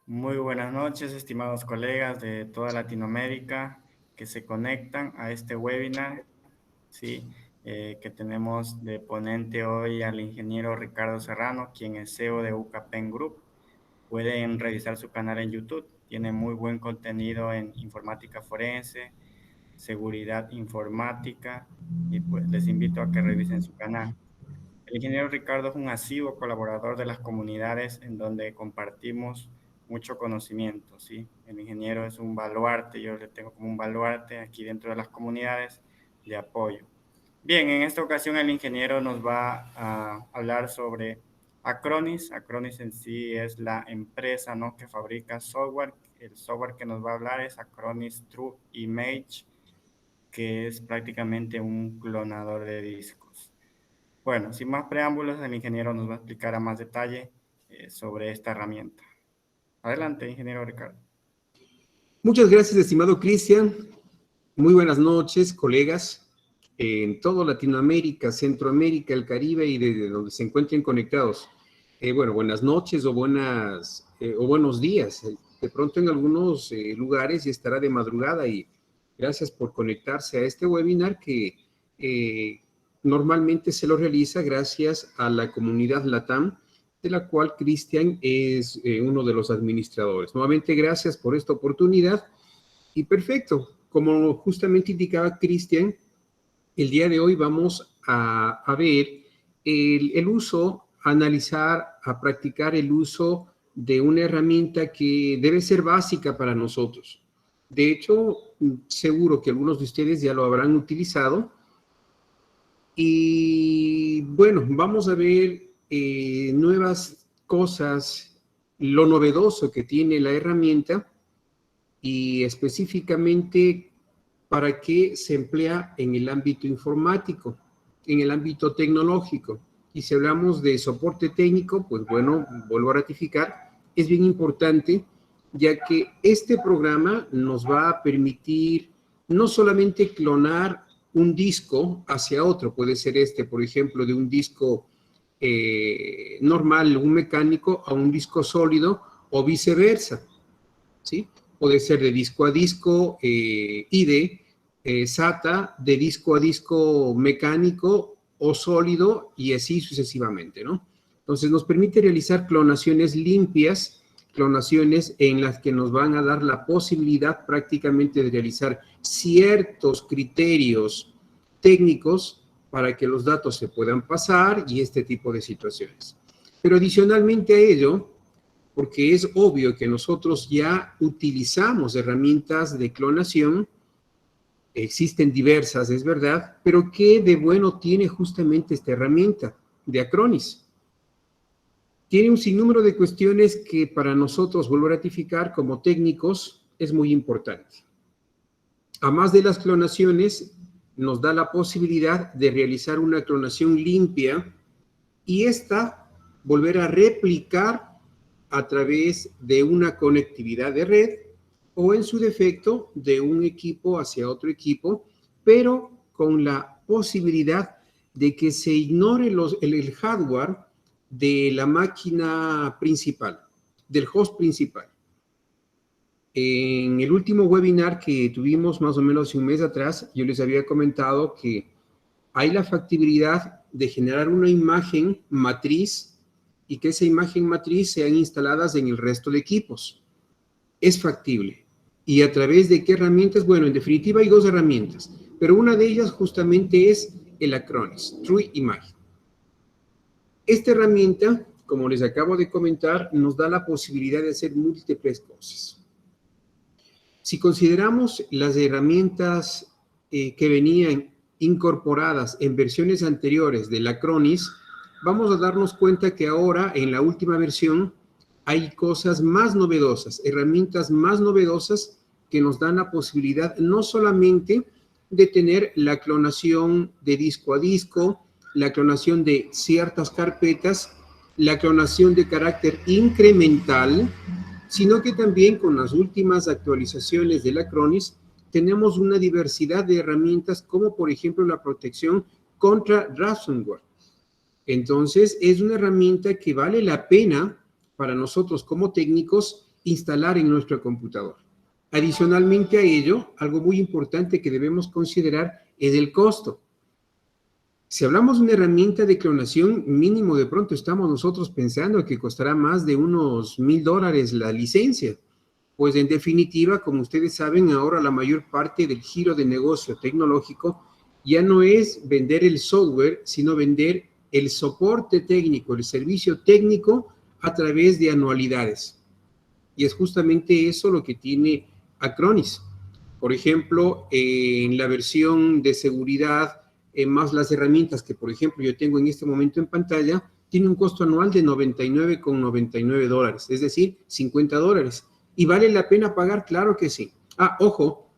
Muy buenas noches, estimados colegas de toda Latinoamérica que se conectan a este webinar, ¿sí? Que tenemos de ponente hoy al ingeniero Ricardo Serrano, quien es CEO de UCAPEN Group. Pueden revisar su canal en YouTube, tiene muy buen contenido en informática forense, seguridad informática, y pues les invito a que revisen su canal. El ingeniero Ricardo es un asiduo colaborador de las comunidades en donde compartimos mucho conocimiento, ¿sí? El ingeniero es un baluarte, yo le tengo como un baluarte aquí dentro de las comunidades de apoyo. Bien, en esta ocasión el ingeniero nos va a hablar sobre Acronis. Acronis en sí es la empresa, ¿no?, que fabrica software. El software que nos va a hablar es Acronis True Image, que es prácticamente un clonador de discos. Bueno, sin más preámbulos, el ingeniero nos va a explicar a más detalle sobre esta herramienta. Adelante, ingeniero Ricardo. Muchas gracias, estimado Cristian. Muy buenas noches, colegas en toda Latinoamérica, Centroamérica, el Caribe y desde donde se encuentren conectados. Buenas noches o buenos días. De pronto en algunos lugares ya estará de madrugada y gracias por conectarse a este webinar que normalmente se lo realiza gracias a la comunidad LATAM, de la cual Cristian es uno de los administradores. Nuevamente, gracias por esta oportunidad. Y perfecto, como justamente indicaba Cristian, el día de hoy vamos a ver el uso, a analizar, a practicar el uso de una herramienta que debe ser básica para nosotros. De hecho, seguro que algunos de ustedes ya lo habrán utilizado. Y bueno, vamos a ver nuevas cosas, lo novedoso que tiene la herramienta y específicamente para qué se emplea en el ámbito informático, en el ámbito tecnológico. Y si hablamos de soporte técnico, pues bueno, vuelvo a ratificar, es bien importante, ya que este programa nos va a permitir no solamente clonar un disco hacia otro, puede ser por ejemplo, de un disco normal, un mecánico, a un disco sólido o viceversa, ¿sí? Puede ser de disco a disco, IDE, SATA, de disco a disco mecánico o sólido y así sucesivamente, ¿no? Entonces nos permite realizar clonaciones limpias, clonaciones en las que nos van a dar la posibilidad prácticamente de realizar ciertos criterios técnicos para que los datos se puedan pasar y este tipo de situaciones. Pero adicionalmente a ello, porque es obvio que nosotros ya utilizamos herramientas de clonación, existen diversas, es verdad, pero ¿qué de bueno tiene justamente esta herramienta de Acronis? Tiene un sinnúmero de cuestiones que para nosotros, vuelvo a ratificar, como técnicos, es muy importante. Además de las clonaciones, nos da la posibilidad de realizar una clonación limpia y esta volver a replicar a través de una conectividad de red o en su defecto de un equipo hacia otro equipo, pero con la posibilidad de que se ignore el hardware de la máquina principal, del host principal. En el último webinar que tuvimos más o menos un mes atrás, yo les había comentado que hay la factibilidad de generar una imagen matriz y que esa imagen matriz sean instaladas en el resto de equipos. Es factible. ¿Y a través de qué herramientas? Bueno, en definitiva hay dos herramientas, pero una de ellas justamente es el Acronis, True Image. Esta herramienta, como les acabo de comentar, nos da la posibilidad de hacer múltiples cosas. Si consideramos las herramientas que venían incorporadas en versiones anteriores del Acronis, vamos a darnos cuenta que ahora, en la última versión, hay cosas más novedosas, herramientas más novedosas que nos dan la posibilidad no solamente de tener la clonación de disco a disco, la clonación de ciertas carpetas, la clonación de carácter incremental, sino que también con las últimas actualizaciones del Acronis tenemos una diversidad de herramientas como por ejemplo la protección contra ransomware. Entonces es una herramienta que vale la pena para nosotros como técnicos instalar en nuestro computador. Adicionalmente a ello, algo muy importante que debemos considerar es el costo. Si hablamos de una herramienta de clonación, mínimo de pronto estamos nosotros pensando que costará más de unos $1000 la licencia. Pues en definitiva, como ustedes saben, ahora la mayor parte del giro de negocio tecnológico ya no es vender el software, sino vender el soporte técnico, el servicio técnico a través de anualidades. Y es justamente eso lo que tiene Acronis. Por ejemplo, en la versión de seguridad, más las herramientas que, por ejemplo, yo tengo en este momento en pantalla, tiene un costo anual de $99,99, es decir, $50. ¿Y vale la pena pagar? Claro que sí. Ojo,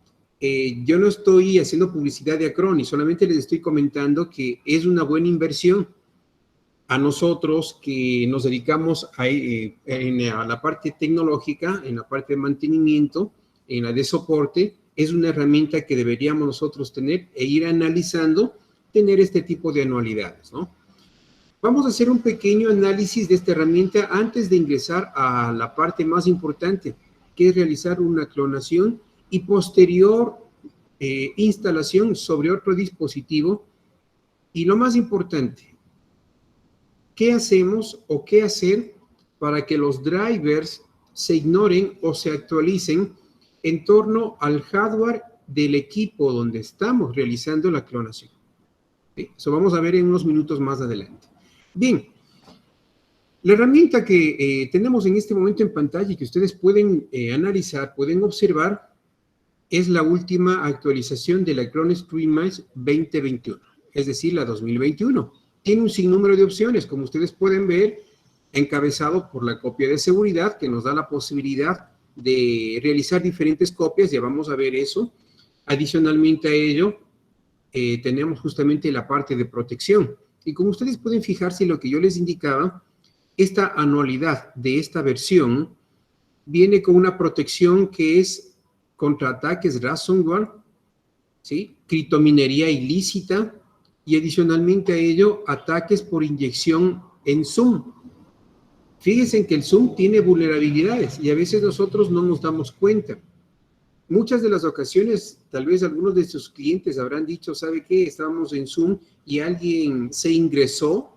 yo no estoy haciendo publicidad de Acronis, solamente les estoy comentando que es una buena inversión. A nosotros que nos dedicamos a la parte tecnológica, en la parte de mantenimiento, en la de soporte, es una herramienta que deberíamos nosotros tener e ir analizando, tener este tipo de anualidades, ¿no? Vamos a hacer un pequeño análisis de esta herramienta antes de ingresar a la parte más importante, que es realizar una clonación y posterior instalación sobre otro dispositivo. Y lo más importante, ¿qué hacemos o qué hacer para que los drivers se ignoren o se actualicen en torno al hardware del equipo donde estamos realizando la clonación? ¿Sí? Eso vamos a ver en unos minutos más adelante. Bien, la herramienta que tenemos en este momento en pantalla y que ustedes pueden analizar, pueden observar, es la última actualización de la Acronis TreeMice 2021, es decir, la 2021. Tiene un sinnúmero de opciones, como ustedes pueden ver, encabezado por la copia de seguridad, que nos da la posibilidad de realizar diferentes copias, ya vamos a ver eso. Adicionalmente a ello, tenemos justamente la parte de protección. Y como ustedes pueden fijarse en lo que yo les indicaba, esta anualidad de esta versión viene con una protección que es contra ataques ransomware, ¿sí? Criptominería ilícita y adicionalmente a ello ataques por inyección en Zoom. Fíjense que el Zoom tiene vulnerabilidades y a veces nosotros no nos damos cuenta. Muchas de las ocasiones, tal vez algunos de sus clientes habrán dicho, ¿sabe qué? Estábamos en Zoom y alguien se ingresó,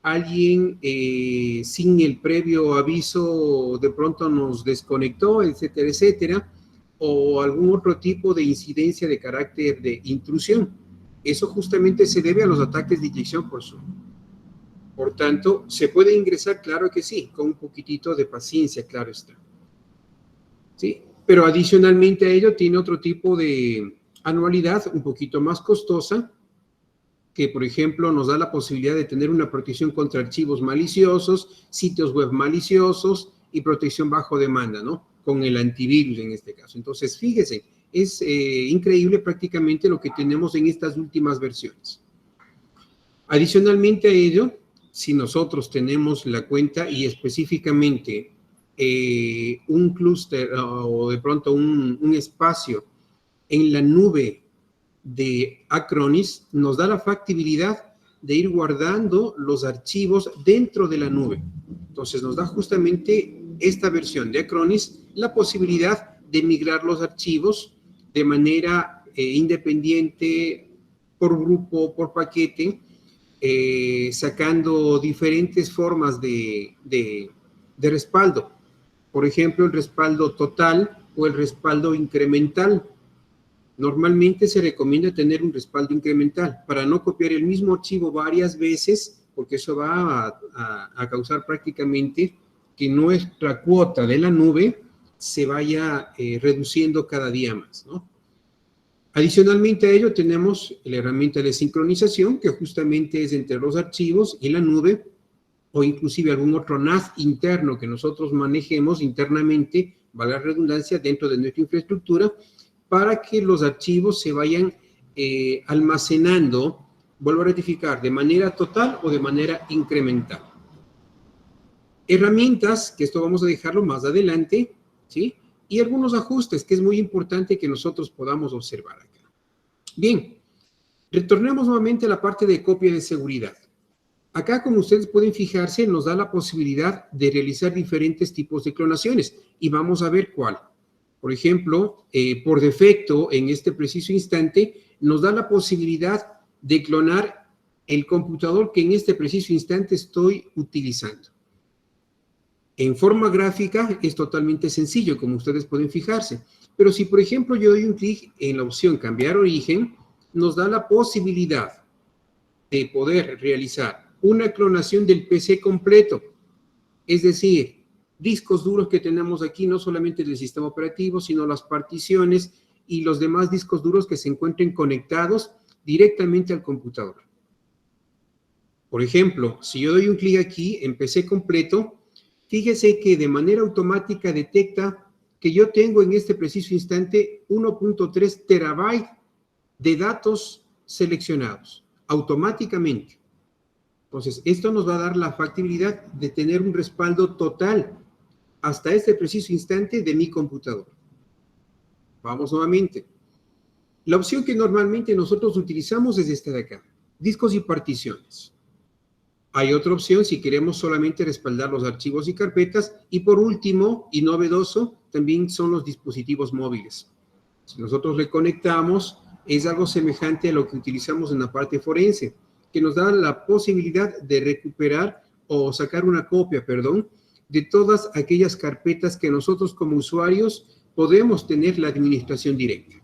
alguien sin el previo aviso de pronto nos desconectó, etcétera, etcétera, o algún otro tipo de incidencia de carácter de intrusión. Eso justamente se debe a los ataques de inyección por Zoom. Por tanto, ¿se puede ingresar? Claro que sí, con un poquitito de paciencia, claro está. ¿Sí? Pero adicionalmente a ello tiene otro tipo de anualidad un poquito más costosa, que por ejemplo nos da la posibilidad de tener una protección contra archivos maliciosos, sitios web maliciosos y protección bajo demanda, ¿no? Con el antivirus en este caso. Entonces, fíjese, es increíble prácticamente lo que tenemos en estas últimas versiones. Adicionalmente a ello, si nosotros tenemos la cuenta y específicamente un clúster o de pronto un espacio en la nube de Acronis, nos da la factibilidad de ir guardando los archivos dentro de la nube. Entonces nos da justamente esta versión de Acronis la posibilidad de migrar los archivos de manera independiente, por grupo, por paquete, sacando diferentes formas de respaldo. Por ejemplo, el respaldo total o el respaldo incremental. Normalmente se recomienda tener un respaldo incremental para no copiar el mismo archivo varias veces, porque eso va a causar prácticamente que nuestra cuota de la nube se vaya reduciendo cada día más, ¿no? Adicionalmente a ello tenemos la herramienta de sincronización, que justamente es entre los archivos y la nube, o inclusive algún otro NAS interno que nosotros manejemos internamente, valga la redundancia, dentro de nuestra infraestructura, para que los archivos se vayan almacenando, vuelvo a rectificar, de manera total o de manera incremental. Herramientas, que esto vamos a dejarlo más adelante, ¿sí? Y algunos ajustes, que es muy importante que nosotros podamos observar acá. Bien, retornemos nuevamente a la parte de copia de seguridad. Acá, como ustedes pueden fijarse, nos da la posibilidad de realizar diferentes tipos de clonaciones y vamos a ver cuál. Por ejemplo, por defecto, en este preciso instante, nos da la posibilidad de clonar el computador que en este preciso instante estoy utilizando. En forma gráfica es totalmente sencillo, como ustedes pueden fijarse. Pero si, por ejemplo, yo doy un clic en la opción cambiar origen, nos da la posibilidad de poder realizar una clonación del PC completo. Es decir, discos duros que tenemos aquí, no solamente del sistema operativo, sino las particiones y los demás discos duros que se encuentren conectados directamente al computador. Por ejemplo, si yo doy un clic aquí en PC completo, fíjese que de manera automática detecta que yo tengo en este preciso instante 1.3 terabytes de datos seleccionados automáticamente. Entonces, esto nos va a dar la factibilidad de tener un respaldo total hasta este preciso instante de mi computador. Vamos nuevamente. La opción que normalmente nosotros utilizamos es esta de acá, discos y particiones. Hay otra opción si queremos solamente respaldar los archivos y carpetas. Y por último, y novedoso, también son los dispositivos móviles. Si nosotros le conectamos, es algo semejante a lo que utilizamos en la parte forense, que nos da la posibilidad de recuperar o sacar una copia, de todas aquellas carpetas que nosotros como usuarios podemos tener la administración directa.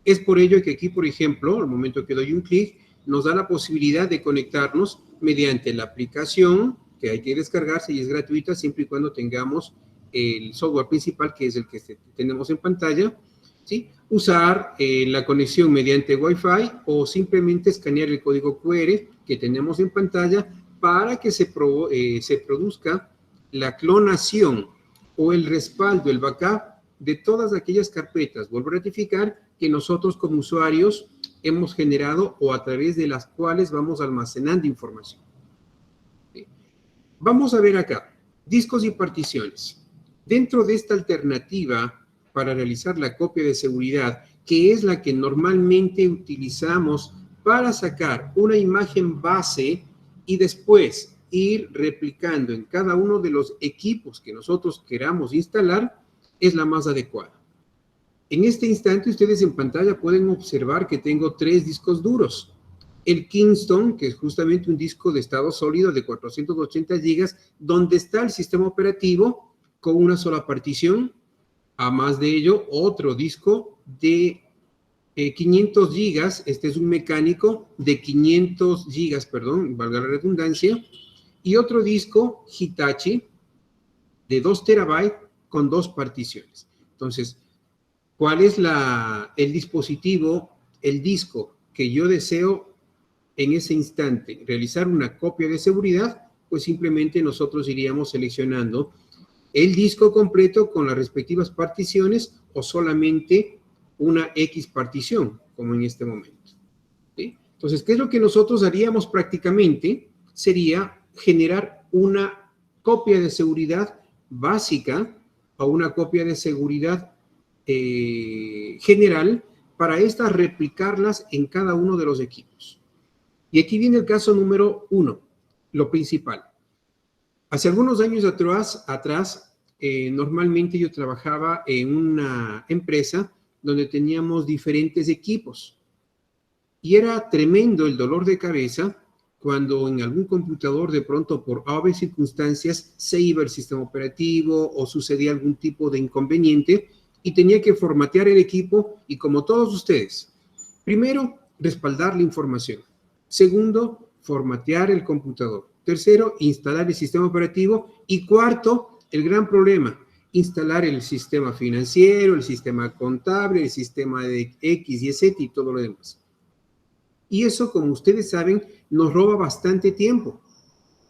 Es por ello que aquí, por ejemplo, al momento que doy un clic, nos da la posibilidad de conectarnos mediante la aplicación que hay que descargarse y es gratuita siempre y cuando tengamos el software principal, que es el que tenemos en pantalla, ¿sí? Usar la conexión mediante Wi-Fi o simplemente escanear el código QR que tenemos en pantalla para que se produzca la clonación o el respaldo, el backup de todas aquellas carpetas. Vuelvo a ratificar que nosotros como usuarios hemos generado o a través de las cuales vamos almacenando información. ¿Sí? Vamos a ver acá, discos y particiones. Dentro de esta alternativa para realizar la copia de seguridad, que es la que normalmente utilizamos para sacar una imagen base y después ir replicando en cada uno de los equipos que nosotros queramos instalar, es la más adecuada. En este instante, ustedes en pantalla pueden observar que tengo 3 discos duros. El Kingston, que es justamente un disco de estado sólido de 480 GB, donde está el sistema operativo con una sola partición. A más de ello, otro disco de 500 GB, este es un mecánico de 500 GB, valga la redundancia, y otro disco Hitachi de 2 terabytes con 2 particiones. Entonces, ¿cuál es el dispositivo, el disco que yo deseo en ese instante realizar una copia de seguridad? Pues simplemente nosotros iríamos seleccionando el disco completo con las respectivas particiones o solamente una X partición, como en este momento. ¿Sí? Entonces, ¿qué es lo que nosotros haríamos prácticamente? Sería generar una copia de seguridad básica o una copia de seguridad general para estas replicarlas en cada uno de los equipos. Y aquí viene el caso número 1, lo principal. Hace algunos años atrás normalmente yo trabajaba en una empresa donde teníamos diferentes equipos y era tremendo el dolor de cabeza cuando en algún computador de pronto por obvias circunstancias se iba el sistema operativo o sucedía algún tipo de inconveniente y tenía que formatear el equipo y como todos ustedes, primero, respaldar la información. Segundo, formatear el computador. Tercero, instalar el sistema operativo. Y cuarto, el gran problema, instalar el sistema financiero, el sistema contable, el sistema de X y Z y todo lo demás. Y eso, como ustedes saben, nos roba bastante tiempo.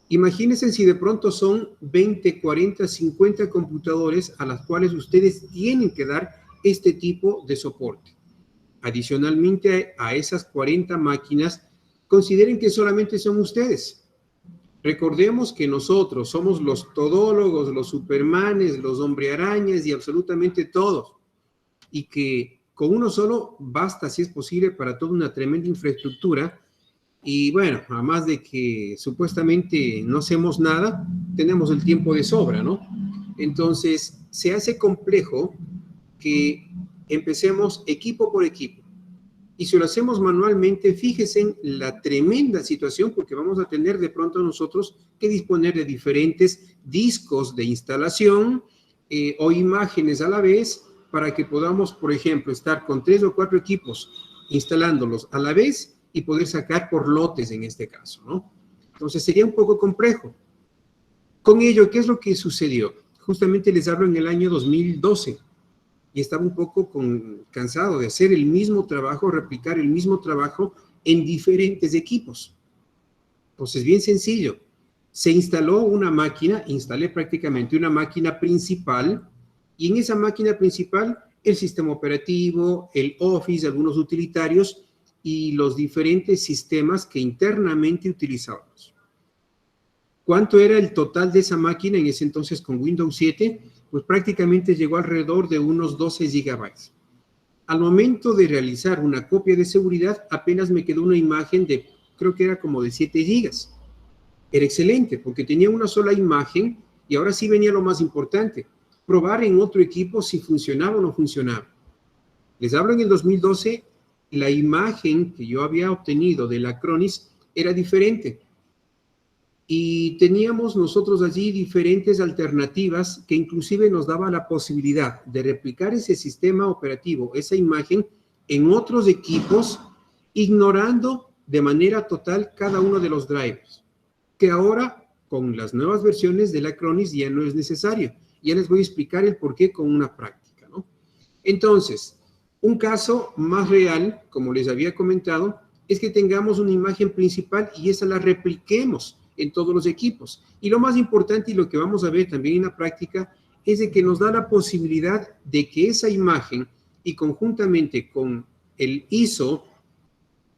Imagínense si de pronto son 20, 40, 50 computadores a las cuales ustedes tienen que dar este tipo de soporte. Adicionalmente a esas 40 máquinas, consideren que solamente son ustedes. Recordemos que nosotros somos los todólogos, los supermanes, los hombrearañas y absolutamente todos. Y que con uno solo basta, si es posible, para toda una tremenda infraestructura Y bueno, además de que supuestamente no hacemos nada, tenemos el tiempo de sobra, ¿no? Entonces, se hace complejo que empecemos equipo por equipo. Y si lo hacemos manualmente, fíjense en la tremenda situación, porque vamos a tener de pronto nosotros que disponer de diferentes discos de instalación o imágenes a la vez, para que podamos, por ejemplo, estar con 3 o 4 equipos instalándolos a la vez y poder sacar por lotes en este caso, ¿no? Entonces sería un poco complejo. Con ello, ¿qué es lo que sucedió? Justamente les hablo en el año 2012 y estaba un poco cansado de hacer el mismo trabajo, replicar el mismo trabajo en diferentes equipos. Entonces, bien sencillo. Se instaló una máquina, instalé prácticamente una máquina principal, y en esa máquina principal el sistema operativo, el Office, algunos utilitarios y los diferentes sistemas que internamente utilizábamos. ¿Cuánto era el total de esa máquina en ese entonces con Windows 7? Pues prácticamente llegó alrededor de unos 12 gigabytes. Al momento de realizar una copia de seguridad, apenas me quedó una imagen de, creo que era como de 7 gigas. Era excelente, porque tenía una sola imagen y ahora sí venía lo más importante, probar en otro equipo si funcionaba o no funcionaba. Les hablo en el 2012, la imagen que yo había obtenido de la Acronis era diferente. Y teníamos nosotros allí diferentes alternativas que inclusive nos daba la posibilidad de replicar ese sistema operativo, esa imagen, en otros equipos, ignorando de manera total cada uno de los drivers, que ahora con las nuevas versiones de la Acronis ya no es necesario. Ya les voy a explicar el por qué con una práctica, ¿no? Entonces, un caso más real, como les había comentado, es que tengamos una imagen principal y esa la repliquemos en todos los equipos. Y lo más importante y lo que vamos a ver también en la práctica es de que nos da la posibilidad de que esa imagen y conjuntamente con el ISO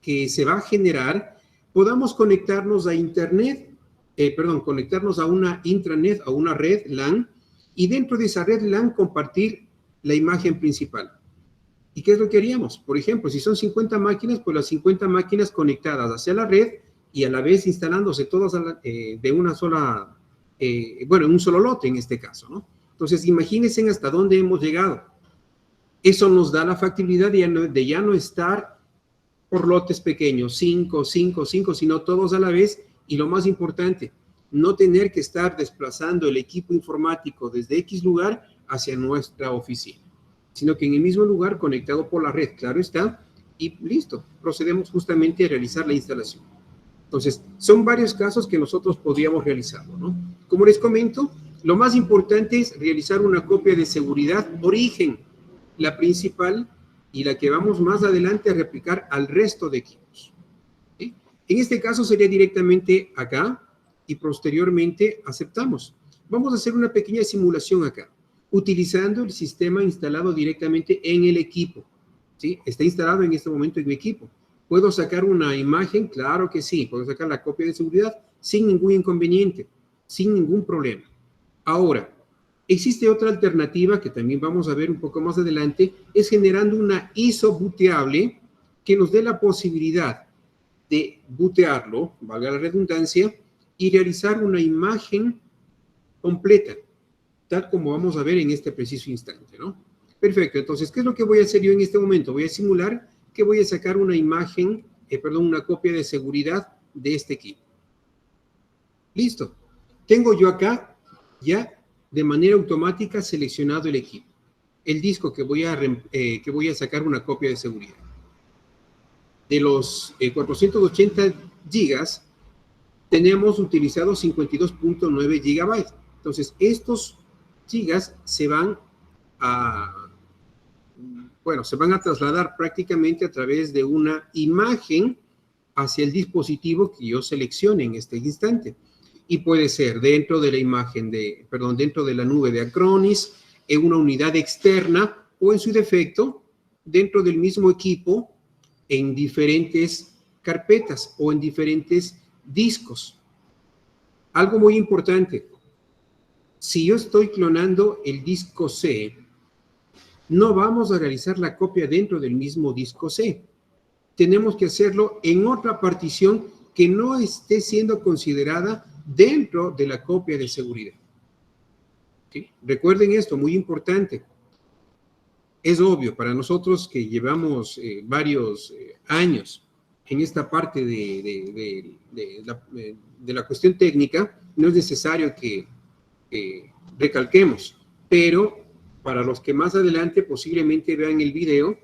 que se va a generar, podamos conectarnos a internet, conectarnos a una intranet, a una red LAN, y dentro de esa red LAN compartir la imagen principal. ¿Y qué es lo que haríamos? Por ejemplo, si son 50 máquinas, pues las 50 máquinas conectadas hacia la red y a la vez instalándose todas de una sola, en un solo lote en este caso, ¿no? Entonces, imagínense hasta dónde hemos llegado. Eso nos da la factibilidad de ya no estar por lotes pequeños, 5, sino todos a la vez, y lo más importante, no tener que estar desplazando el equipo informático desde X lugar hacia nuestra oficina, sino que en el mismo lugar conectado por la red, claro está, y listo, procedemos justamente a realizar la instalación. Entonces, son varios casos que nosotros podríamos realizarlo, ¿no? Como les comento, lo más importante es realizar una copia de seguridad origen, la principal y la que vamos más adelante a replicar al resto de equipos, ¿sí? En este caso sería directamente acá y posteriormente aceptamos. Vamos a hacer una pequeña simulación acá, utilizando el sistema instalado directamente en el equipo, ¿sí? Está instalado en este momento en mi equipo. ¿Puedo sacar una imagen? Claro que sí. ¿Puedo sacar la copia de seguridad? Sin ningún inconveniente, sin ningún problema. Ahora, existe otra alternativa que también vamos a ver un poco más adelante, es generando una ISO booteable que nos dé la posibilidad de bootearlo, valga la redundancia, y realizar una imagen completa, tal como vamos a ver en este preciso instante, ¿no? Perfecto, entonces, ¿qué es lo que voy a hacer yo en este momento? Voy a simular que voy a sacar una imagen, una copia de seguridad de este equipo. Listo. Tengo yo acá ya de manera automática seleccionado el equipo, el disco que voy a sacar una copia de seguridad. De los 480 gigas, tenemos utilizados 52.9 gigabytes. Entonces, estos gigas se van a trasladar prácticamente a través de una imagen hacia el dispositivo que yo seleccione en este instante. Y puede ser dentro de la imagen dentro de la nube de Acronis, en una unidad externa o en su defecto, dentro del mismo equipo, en diferentes carpetas o en diferentes discos. Algo muy importante, si yo estoy clonando el disco C, no vamos a realizar la copia dentro del mismo disco C. Tenemos que hacerlo en otra partición que no esté siendo considerada dentro de la copia de seguridad. ¿Sí? Recuerden esto, muy importante. Es obvio para nosotros que llevamos varios años en esta parte de la cuestión técnica, no es necesario que recalquemos, pero para los que más adelante posiblemente vean el video,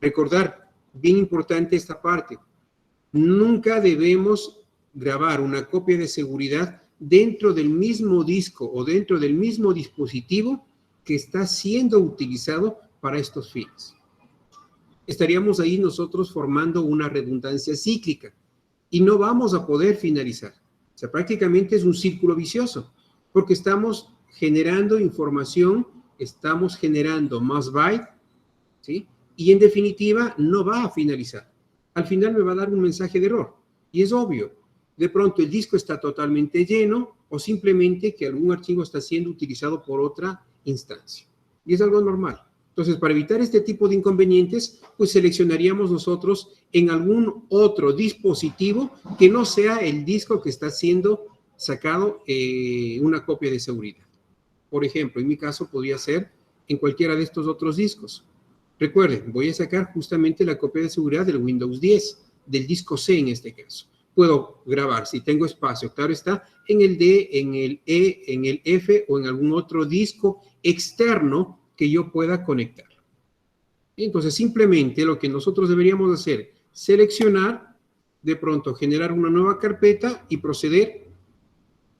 recordar, bien importante esta parte, nunca debemos grabar una copia de seguridad dentro del mismo disco o dentro del mismo dispositivo que está siendo utilizado para estos fines. Estaríamos ahí nosotros formando una redundancia cíclica y no vamos a poder finalizar. O sea, prácticamente es un círculo vicioso, porque estamos generando información, estamos generando más bytes, ¿sí? Y en definitiva no va a finalizar. Al final me va a dar un mensaje de error. Y es obvio, de pronto el disco está totalmente lleno o simplemente que algún archivo está siendo utilizado por otra instancia. Y es algo normal. Entonces, para evitar este tipo de inconvenientes, pues seleccionaríamos nosotros en algún otro dispositivo que no sea el disco que está siendo sacado una copia de seguridad. Por ejemplo, en mi caso podría ser en cualquiera de estos otros discos. Recuerden, voy a sacar justamente la copia de seguridad del Windows 10, del disco C en este caso. Puedo grabar, si tengo espacio, claro está, en el D, en el E, en el F o en algún otro disco externo que yo pueda conectar. Entonces, simplemente lo que nosotros deberíamos hacer, seleccionar, de pronto generar una nueva carpeta y proceder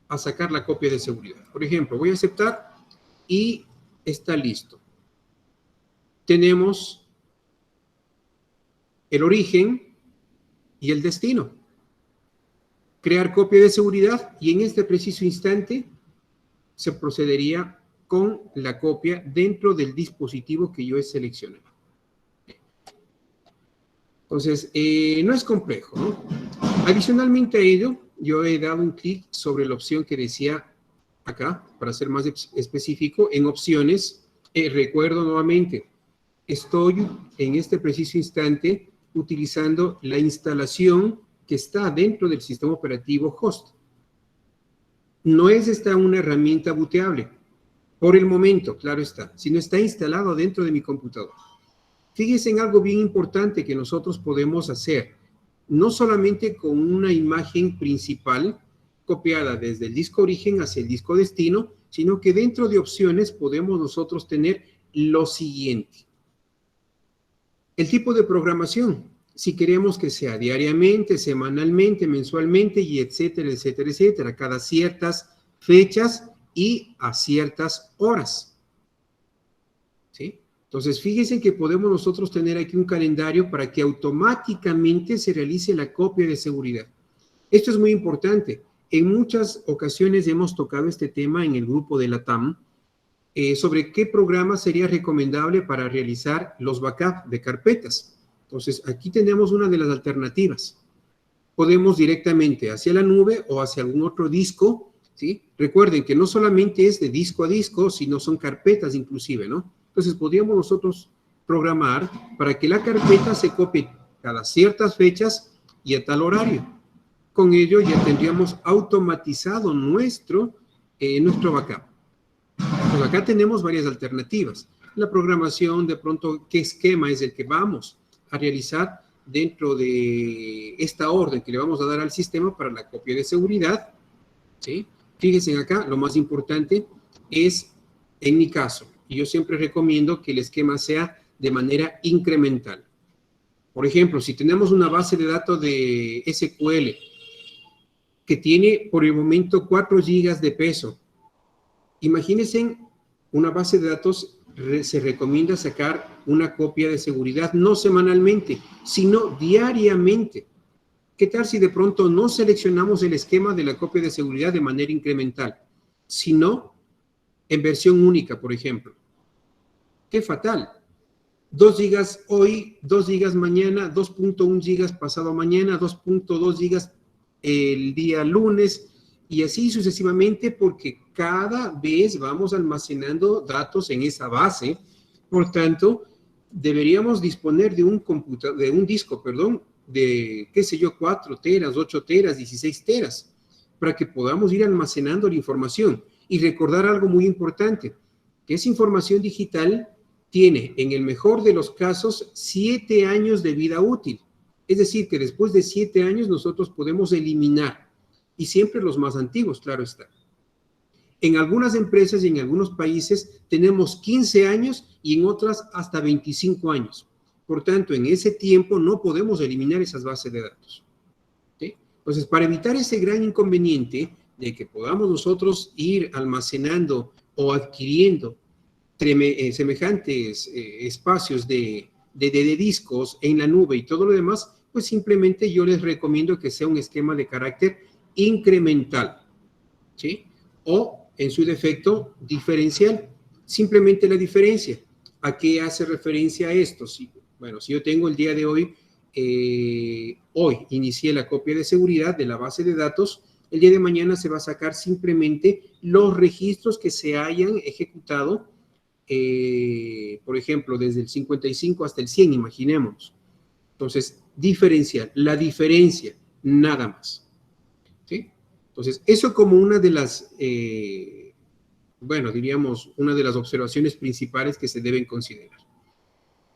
a sacar la copia de seguridad. Por ejemplo, voy a aceptar y está listo. Tenemos el origen y el destino. Crear copia de seguridad y en este preciso instante se procedería con la copia dentro del dispositivo que yo he seleccionado. Entonces, no es complejo, ¿no? Adicionalmente a ello, yo he dado un clic sobre la opción que decía acá, para ser más específico, en opciones. Recuerdo nuevamente, estoy en este preciso instante utilizando la instalación que está dentro del sistema operativo host. No es esta una herramienta booteable. Por el momento, claro está, sino está instalado dentro de mi computador. Fíjense en algo bien importante que nosotros podemos hacer, no solamente con una imagen principal copiada desde el disco origen hacia el disco destino, sino que dentro de opciones podemos nosotros tener lo siguiente. El tipo de programación, si queremos que sea diariamente, semanalmente, mensualmente y etcétera, etcétera, etcétera, cada ciertas fechas y a ciertas horas. ¿Sí? Entonces, fíjense que podemos nosotros tener aquí un calendario para que automáticamente se realice la copia de seguridad. Esto es muy importante. En muchas ocasiones hemos tocado este tema en el grupo de la TAM, sobre qué programa sería recomendable para realizar los backups de carpetas. Entonces, aquí tenemos una de las alternativas. Podemos directamente hacia la nube o hacia algún otro disco, ¿sí? Recuerden que no solamente es de disco a disco, sino son carpetas inclusive, ¿no? Entonces, podríamos nosotros programar para que la carpeta se copie cada ciertas fechas y a tal horario. Con ello ya tendríamos automatizado nuestro backup. Pues acá tenemos varias alternativas. La programación, de pronto, ¿qué esquema es el que vamos a realizar dentro de esta orden que le vamos a dar al sistema para la copia de seguridad? ¿Sí? Fíjense acá, lo más importante es, en mi caso, y yo siempre recomiendo que el esquema sea de manera incremental. Por ejemplo, si tenemos una base de datos de SQL que tiene por el momento 4 GB de peso, imagínense una base de datos, se recomienda sacar una copia de seguridad no semanalmente, sino diariamente. ¿Qué tal si de pronto no seleccionamos el esquema de la copia de seguridad de manera incremental, sino en versión única, por ejemplo? ¡Qué fatal! 2 GB hoy, 2 GB mañana, 2.1 GB pasado mañana, 2.2 GB el día lunes, y así sucesivamente, porque cada vez vamos almacenando datos en esa base. Por tanto, deberíamos disponer de un disco, de, qué sé yo, 4 teras, 8 teras, 16 teras, para que podamos ir almacenando la información. Y recordar algo muy importante, que esa información digital tiene, en el mejor de los casos, 7 años de vida útil. Es decir, que después de 7 años nosotros podemos eliminar, y siempre los más antiguos, claro está. En algunas empresas y en algunos países tenemos 15 años y en otras hasta 25 años. Por tanto, en ese tiempo no podemos eliminar esas bases de datos. ¿Sí? Entonces, para evitar ese gran inconveniente de que podamos nosotros ir almacenando o adquiriendo semejantes espacios de discos en la nube y todo lo demás, pues simplemente yo les recomiendo que sea un esquema de carácter incremental, ¿sí? O, en su defecto, diferencial. Simplemente la diferencia. ¿A qué hace referencia esto? Si yo tengo el día de hoy, hoy inicié la copia de seguridad de la base de datos, el día de mañana se va a sacar simplemente los registros que se hayan ejecutado, por ejemplo, desde el 55 hasta el 100, imaginemos. Entonces, diferencial, la diferencia, nada más. ¿Sí? Entonces, eso como una de las, diríamos, una de las observaciones principales que se deben considerar.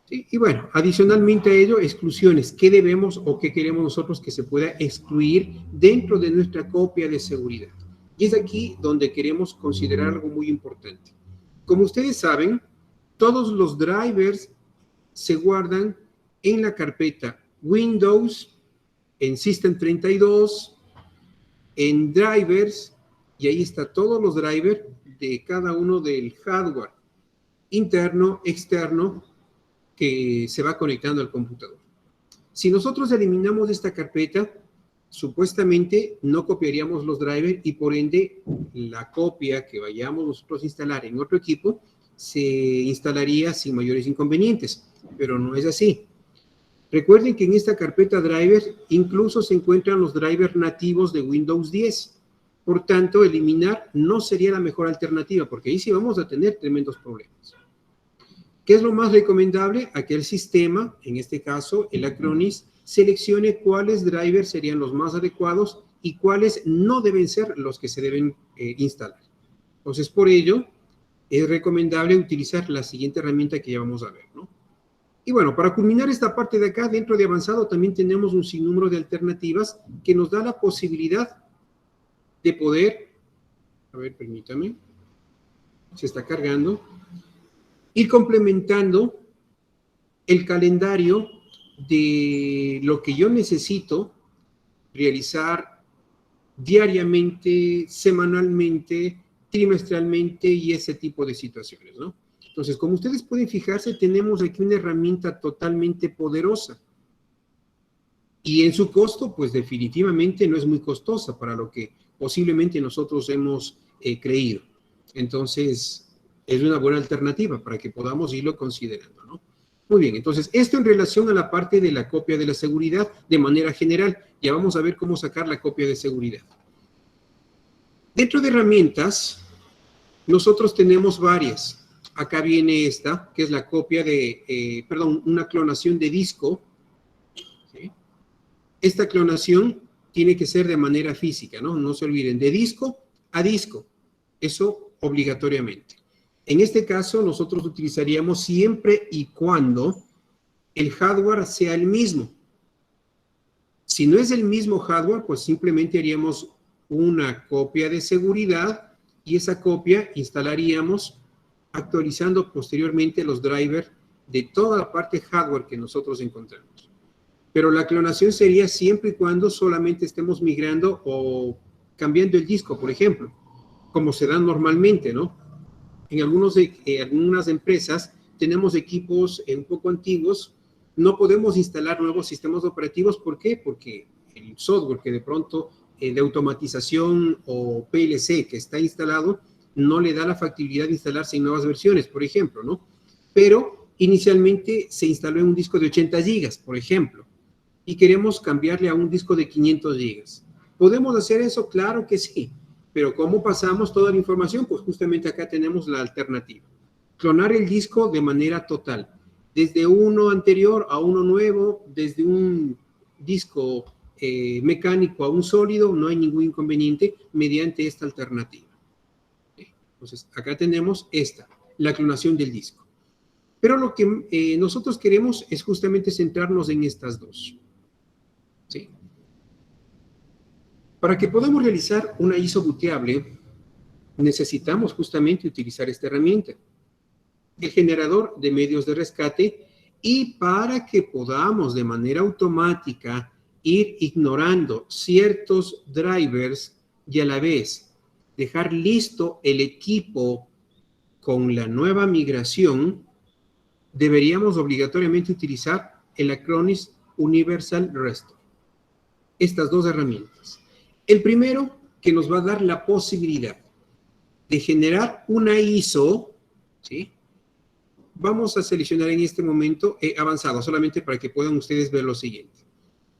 ¿Sí? Y bueno, adicionalmente a ello, exclusiones. ¿Qué debemos o qué queremos nosotros que se pueda excluir dentro de nuestra copia de seguridad? Y es aquí donde queremos considerar algo muy importante. Como ustedes saben, todos los drivers se guardan en la carpeta Windows, en System32, en drivers, y ahí está todos los drivers de cada uno del hardware interno, externo, que se va conectando al computador. Si nosotros eliminamos esta carpeta, supuestamente no copiaríamos los drivers y por ende la copia que vayamos nosotros a instalar en otro equipo se instalaría sin mayores inconvenientes, pero no es así. Recuerden que en esta carpeta drivers incluso se encuentran los drivers nativos de Windows 10. Por tanto, eliminar no sería la mejor alternativa, porque ahí sí vamos a tener tremendos problemas. ¿Qué es lo más recomendable? A que el sistema, en este caso el Acronis, seleccione cuáles drivers serían los más adecuados y cuáles no deben ser los que se deben instalar. Entonces, por ello, es recomendable utilizar la siguiente herramienta que ya vamos a ver, ¿no? Y bueno, para culminar esta parte de acá, dentro de avanzado también tenemos un sinnúmero de alternativas que nos da la posibilidad de poder, a ver, permítame, se está cargando, ir complementando el calendario de lo que yo necesito realizar diariamente, semanalmente, trimestralmente y ese tipo de situaciones, ¿no? Entonces, como ustedes pueden fijarse, tenemos aquí una herramienta totalmente poderosa. Y en su costo, pues definitivamente no es muy costosa para lo que posiblemente nosotros hemos creído. Entonces, es una buena alternativa para que podamos irlo considerando, ¿no? Muy bien, entonces, esto en relación a la parte de la copia de la seguridad de manera general. Ya vamos a ver cómo sacar la copia de seguridad. Dentro de herramientas, nosotros tenemos varias. Acá viene esta, que es la copia de, una clonación de disco. ¿Sí? Esta clonación tiene que ser de manera física, ¿no? No se olviden, de disco a disco. Eso obligatoriamente. En este caso, nosotros utilizaríamos siempre y cuando el hardware sea el mismo. Si no es el mismo hardware, pues simplemente haríamos una copia de seguridad y esa copia instalaríamos actualizando posteriormente los drivers de toda la parte hardware que nosotros encontramos. Pero la clonación sería siempre y cuando solamente estemos migrando o cambiando el disco, por ejemplo, como se da normalmente, ¿no? En algunas empresas tenemos equipos un poco antiguos, no podemos instalar nuevos sistemas operativos. ¿Por qué? Porque el software que de pronto de automatización o PLC que está instalado no le da la factibilidad de instalarse en nuevas versiones, por ejemplo, ¿no? Pero inicialmente se instaló en un disco de 80 gigas, por ejemplo, y queremos cambiarle a un disco de 500 gigas. ¿Podemos hacer eso? Claro que sí. Pero ¿cómo pasamos toda la información? Pues justamente acá tenemos la alternativa. Clonar el disco de manera total. Desde uno anterior a uno nuevo, desde un disco mecánico a un sólido, no hay ningún inconveniente mediante esta alternativa. Entonces, acá tenemos esta, la clonación del disco. Pero lo que nosotros queremos es justamente centrarnos en estas dos. ¿Sí? Para que podamos realizar una ISO booteable, necesitamos justamente utilizar esta herramienta, el generador de medios de rescate, y para que podamos de manera automática ir ignorando ciertos drivers y a la vez dejar listo el equipo con la nueva migración, deberíamos obligatoriamente utilizar el Acronis Universal Restore. Estas dos herramientas. El primero, que nos va a dar la posibilidad de generar una ISO, ¿sí? Vamos a seleccionar en este momento avanzado, solamente para que puedan ustedes ver lo siguiente.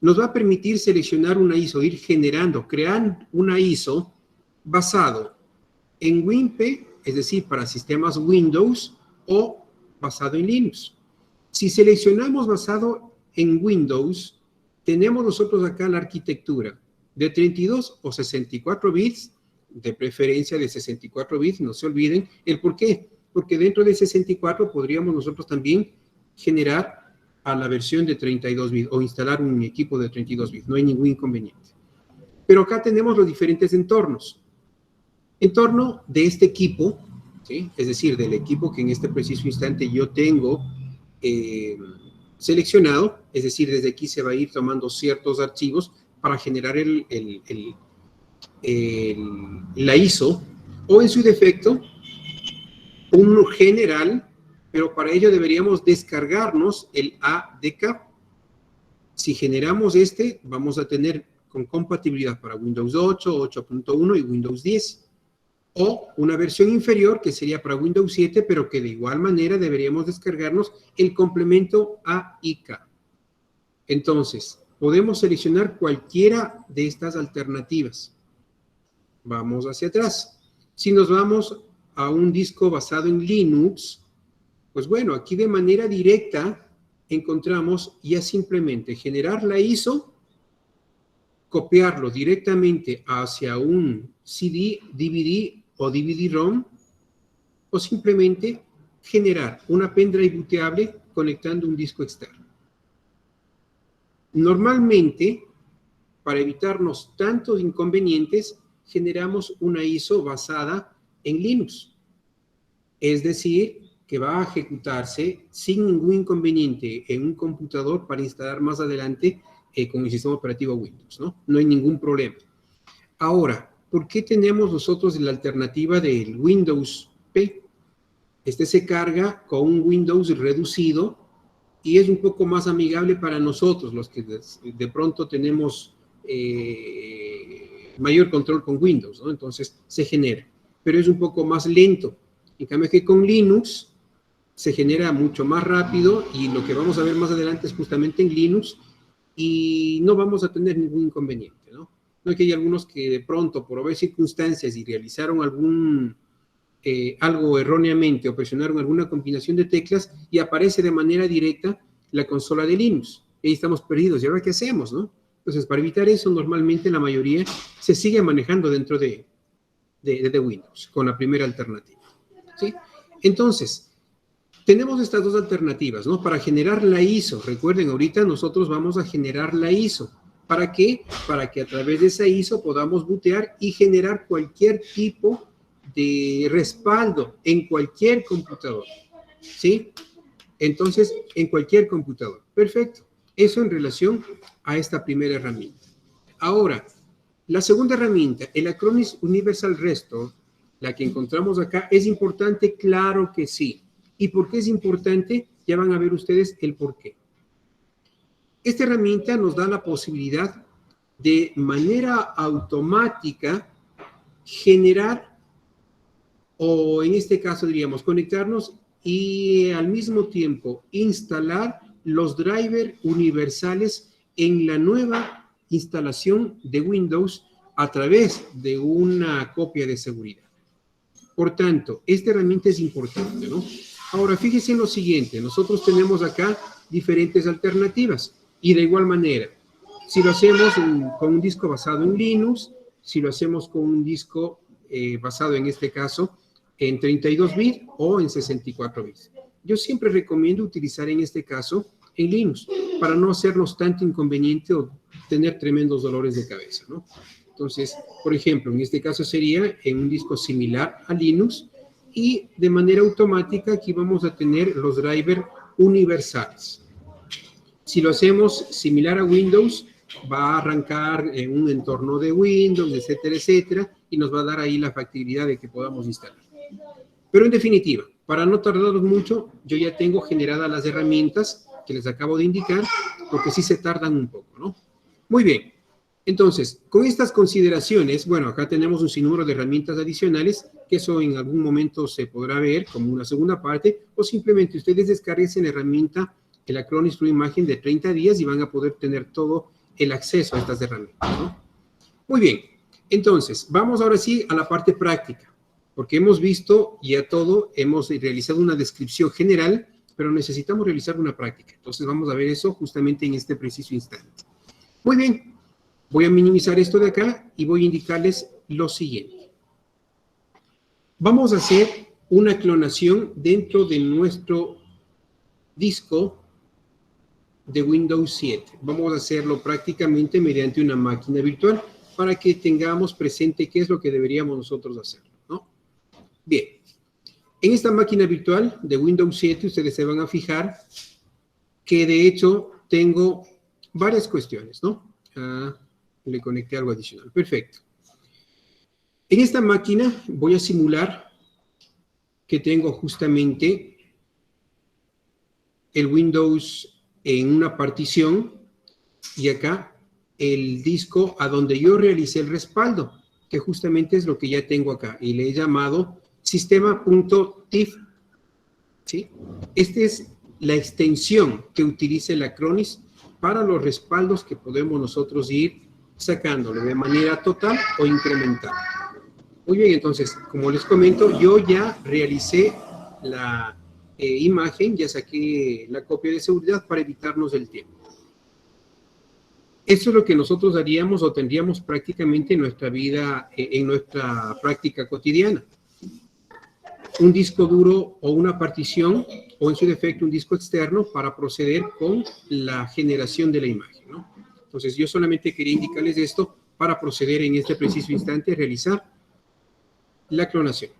Nos va a permitir seleccionar una ISO, ir generando, crear una ISO basado en WinP, es decir, para sistemas Windows, o basado en Linux. Si seleccionamos basado en Windows, tenemos nosotros acá la arquitectura de 32 o 64 bits, de preferencia de 64 bits, no se olviden. ¿El por qué? Porque dentro de 64 podríamos nosotros también generar a la versión de 32 bits o instalar un equipo de 32 bits, no hay ningún inconveniente. Pero acá tenemos los diferentes entornos. Entorno de este equipo, ¿sí? Es decir, del equipo que en este preciso instante yo tengo seleccionado, es decir, desde aquí se va a ir tomando ciertos archivos para generar la ISO, o en su defecto, un general, pero para ello deberíamos descargarnos el ADK. Si generamos este, vamos a tener con compatibilidad para Windows 8, 8.1 y Windows 10. O una versión inferior que sería para Windows 7, pero que de igual manera deberíamos descargarnos el complemento AIK. Entonces, podemos seleccionar cualquiera de estas alternativas. Vamos hacia atrás. Si nos vamos a un disco basado en Linux, pues bueno, aquí de manera directa encontramos ya simplemente generar la ISO, copiarlo directamente hacia un CD, DVD o DVD-ROM, o simplemente generar una pendrive booteable conectando un disco externo. Normalmente, para evitarnos tantos inconvenientes, generamos una ISO basada en Linux. Es decir, que va a ejecutarse sin ningún inconveniente en un computador para instalar más adelante con el sistema operativo Windows, ¿no? No hay ningún problema. Ahora, ¿por qué tenemos nosotros la alternativa del Windows P? Este se carga con un Windows reducido y es un poco más amigable para nosotros, los que de pronto tenemos mayor control con Windows, ¿no? Entonces se genera, pero es un poco más lento. En cambio que con Linux se genera mucho más rápido, y lo que vamos a ver más adelante es justamente en Linux, y no vamos a tener ningún inconveniente, ¿no? No es que hay algunos que de pronto, por haber circunstancias y realizaron algo erróneamente o presionaron alguna combinación de teclas y aparece de manera directa la consola de Linux. Ahí estamos perdidos. ¿Y ahora qué hacemos, no? Entonces, para evitar eso, normalmente la mayoría se sigue manejando dentro de Windows, con la primera alternativa, ¿sí? Entonces, tenemos estas dos alternativas, ¿no? Para generar la ISO. Recuerden, ahorita nosotros vamos a generar la ISO. ¿Para qué? Para que a través de esa ISO podamos bootear y generar cualquier tipo de respaldo en cualquier computador, ¿sí? Entonces, en cualquier computador. Perfecto. Eso en relación a esta primera herramienta. Ahora, la segunda herramienta, el Acronis Universal Restore, la que encontramos acá, ¿es importante? Claro que sí. ¿Y por qué es importante? Ya van a ver ustedes el por qué. Esta herramienta nos da la posibilidad de manera automática generar, o en este caso diríamos conectarnos y al mismo tiempo instalar los drivers universales en la nueva instalación de Windows a través de una copia de seguridad. Por tanto, esta herramienta es importante, ¿no? Ahora, fíjense en lo siguiente. Nosotros tenemos acá diferentes alternativas y de igual manera, Si lo hacemos con un disco basado en Linux, si lo hacemos con un disco basado en este caso en 32 bits o en 64 bits. Yo siempre recomiendo utilizar en este caso en Linux para no hacernos tanto inconveniente o tener tremendos dolores de cabeza, ¿no? Entonces, por ejemplo, en este caso sería en un disco similar a Linux y de manera automática aquí vamos a tener los drivers universales. Si lo hacemos similar a Windows, va a arrancar en un entorno de Windows, etcétera, etcétera, y nos va a dar ahí la factibilidad de que podamos instalar. Pero en definitiva, para no tardarnos mucho, yo ya tengo generadas las herramientas que les acabo de indicar, porque sí se tardan un poco, ¿no? Muy bien. Entonces, con estas consideraciones, bueno, acá tenemos un sinnúmero de herramientas adicionales, que eso en algún momento se podrá ver como una segunda parte, o simplemente ustedes descarguen la herramienta, el Acronis True Imagen de 30 días y van a poder tener todo el acceso a estas herramientas, ¿no? Muy bien. Entonces, vamos ahora sí a la parte práctica, porque hemos visto ya todo, hemos realizado una descripción general, pero necesitamos realizar una práctica. Entonces, vamos a ver eso justamente en este preciso instante. Muy bien. Voy a minimizar esto de acá y voy a indicarles lo siguiente. Vamos a hacer una clonación dentro de nuestro disco de Windows 7. Vamos a hacerlo prácticamente mediante una máquina virtual para que tengamos presente qué es lo que deberíamos nosotros hacer, ¿no? Bien. En esta máquina virtual de Windows 7 ustedes se van a fijar que de hecho tengo varias cuestiones, ¿no? Le conecté algo adicional. Perfecto. En esta máquina voy a simular que tengo justamente el Windows en una partición y acá el disco a donde yo realicé el respaldo, que justamente es lo que ya tengo acá y le he llamado sistema.tif, ¿sí? Esta es la extensión que utiliza el Acronis para los respaldos que podemos nosotros ir sacándole de manera total o incremental. Muy bien, entonces, como les comento, yo ya realicé la imagen, ya saqué la copia de seguridad para evitarnos el tiempo. Esto es lo que nosotros haríamos o tendríamos prácticamente en nuestra vida, en nuestra práctica cotidiana. Un disco duro o una partición, o en su defecto un disco externo para proceder con la generación de la imagen, ¿no? Entonces, yo solamente quería indicarles esto para proceder en este preciso instante a realizar la clonación.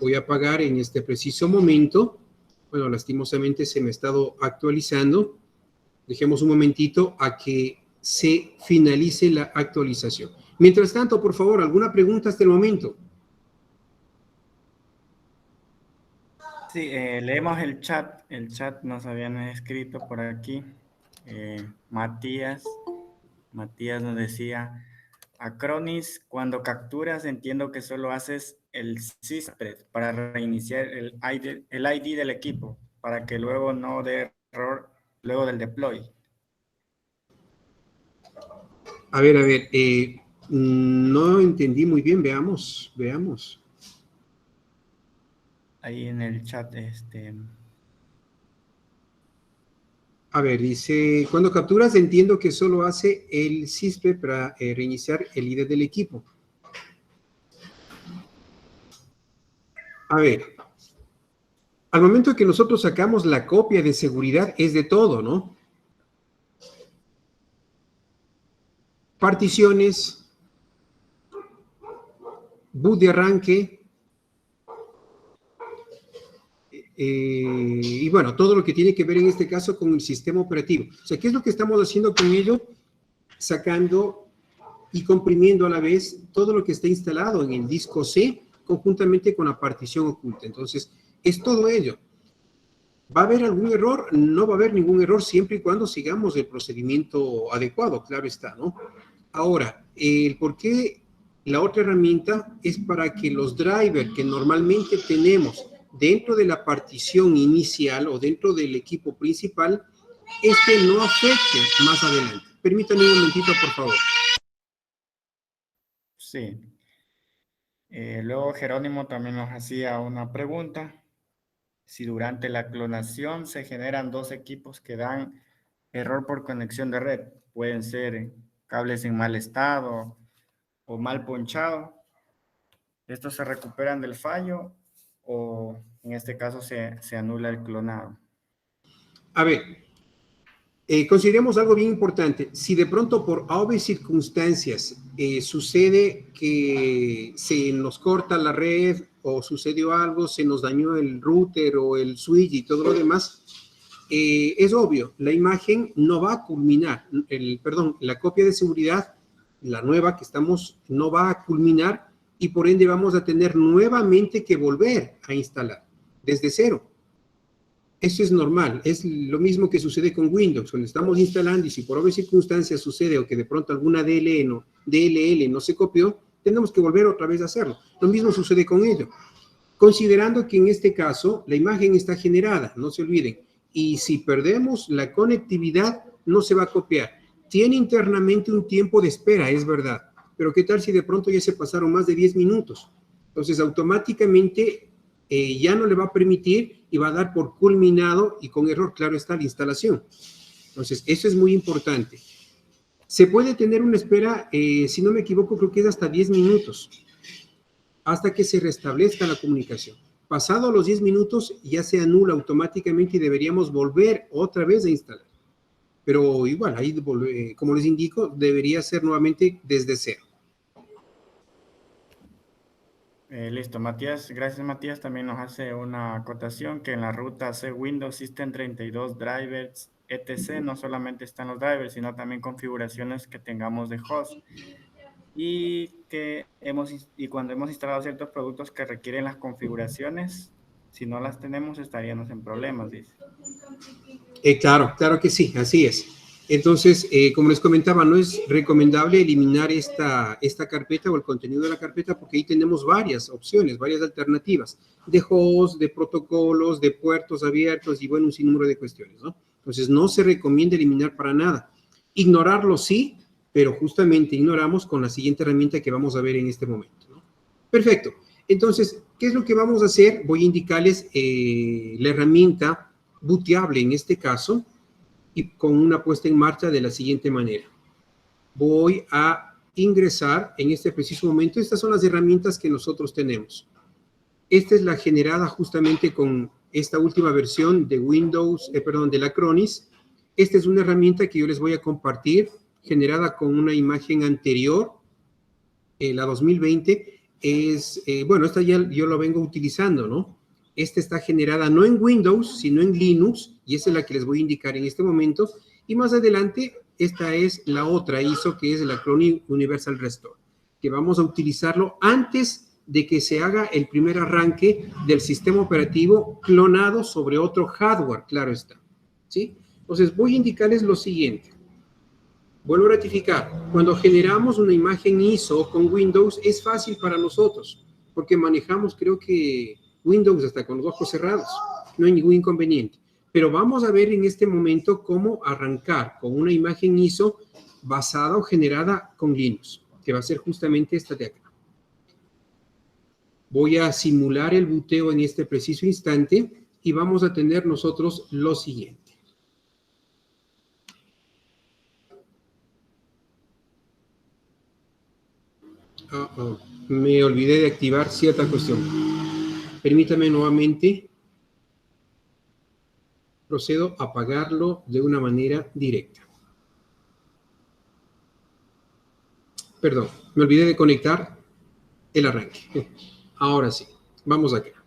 Voy a apagar en este preciso momento. Bueno, lastimosamente se me ha estado actualizando. Dejemos un momentito a que se finalice la actualización. Mientras tanto, por favor, ¿alguna pregunta hasta el momento? Sí, leemos el chat. El chat nos habían escrito por aquí. Matías nos decía, Acronis, cuando capturas entiendo que solo haces el syspread para reiniciar el ID del equipo, para que luego no dé error luego del deploy. A ver, no entendí muy bien, veamos. Ahí en el chat, A ver, dice, cuando capturas entiendo que solo hace el syspread para reiniciar el ID del equipo. A ver, al momento que nosotros sacamos la copia de seguridad es de todo, ¿no? Particiones, boot de arranque, y bueno, todo lo que tiene que ver en este caso con el sistema operativo. O sea, ¿qué es lo que estamos haciendo con ello? Sacando y comprimiendo a la vez todo lo que está instalado en el disco C conjuntamente con la partición oculta. Entonces, es todo ello. ¿Va a haber algún error? No va a haber ningún error siempre y cuando sigamos el procedimiento adecuado, claro está, ¿no? Ahora, el por qué la otra herramienta es para que los drivers que normalmente tenemos dentro de la partición inicial o dentro del equipo principal, no afecte más adelante. Permítanme un momentito, por favor. Sí. Luego Jerónimo también nos hacía una pregunta. Si durante la clonación se generan dos equipos que dan error por conexión de red, pueden ser cables en mal estado o mal ponchado. Estos se recuperan del fallo o en este caso se anula el clonado. A ver, consideremos algo bien importante. Si de pronto por obvias circunstancias sucede que se nos corta la red o sucedió algo, se nos dañó el router o el switch y todo lo demás, es obvio, la imagen no va a culminar, la copia de seguridad, la nueva que estamos, no va a culminar y por ende vamos a tener nuevamente que volver a instalar desde cero. Eso es normal, es lo mismo que sucede con Windows, cuando estamos instalando y si por obvias circunstancias sucede o que de pronto alguna DLL no se copió, tenemos que volver otra vez a hacerlo. Lo mismo sucede con ello. Considerando que en este caso la imagen está generada, no se olviden, y si perdemos la conectividad, no se va a copiar. Tiene internamente un tiempo de espera, es verdad, pero ¿qué tal si de pronto ya se pasaron más de 10 minutos? Entonces, automáticamente ya no le va a permitir y va a dar por culminado y con error, claro está, la instalación. Entonces, eso es muy importante. Se puede tener una espera, si no me equivoco, creo que es hasta 10 minutos, hasta que se restablezca la comunicación. Pasado los 10 minutos, ya se anula automáticamente y deberíamos volver otra vez a instalar. Pero igual, ahí, como les indico, debería ser nuevamente desde cero. Listo, Matías. Gracias, Matías. También nos hace una acotación que en la ruta C Windows existen 32 drivers, etc. No solamente están los drivers, sino también configuraciones que tengamos de host. Y cuando hemos instalado ciertos productos que requieren las configuraciones, si no las tenemos, estaríamos en problemas, dice. Claro que sí, así es. Entonces, como les comentaba, no es recomendable eliminar esta carpeta o el contenido de la carpeta porque ahí tenemos varias opciones, varias alternativas de host, de protocolos, de puertos abiertos y bueno, un sinnúmero de cuestiones, ¿no? Entonces, no se recomienda eliminar para nada. Ignorarlo sí, pero justamente ignoramos con la siguiente herramienta que vamos a ver en este momento, ¿no? Perfecto. Entonces, ¿qué es lo que vamos a hacer? Voy a indicarles la herramienta booteable en este caso y con una puesta en marcha de la siguiente manera. Voy a ingresar en este preciso momento. Estas son las herramientas que nosotros tenemos. Esta es la generada justamente con esta última versión de Windows, del Acronis. Esta es una herramienta que yo les voy a compartir, generada con una imagen anterior, la 2020. Bueno, esta ya yo lo vengo utilizando, ¿no? Esta está generada no en Windows, sino en Linux, y esa es la que les voy a indicar en este momento. Y más adelante, esta es la otra ISO, que es el Acronis Universal Restore, que vamos a utilizarlo antes de que se haga el primer arranque del sistema operativo clonado sobre otro hardware, claro está, ¿sí? Entonces, voy a indicarles lo siguiente. Vuelvo a ratificar, cuando generamos una imagen ISO con Windows, es fácil para nosotros, porque manejamos, creo que, Windows hasta con los ojos cerrados, no hay ningún inconveniente. Pero vamos a ver en este momento cómo arrancar con una imagen ISO basada o generada con Linux, que va a ser justamente esta de acá. Voy a simular el booteo en este preciso instante y vamos a tener nosotros lo siguiente. Me olvidé de activar cierta cuestión. Permítame nuevamente. Procedo a apagarlo de una manera directa. Perdón, me olvidé de conectar el arranque. Ahora sí, vamos acá.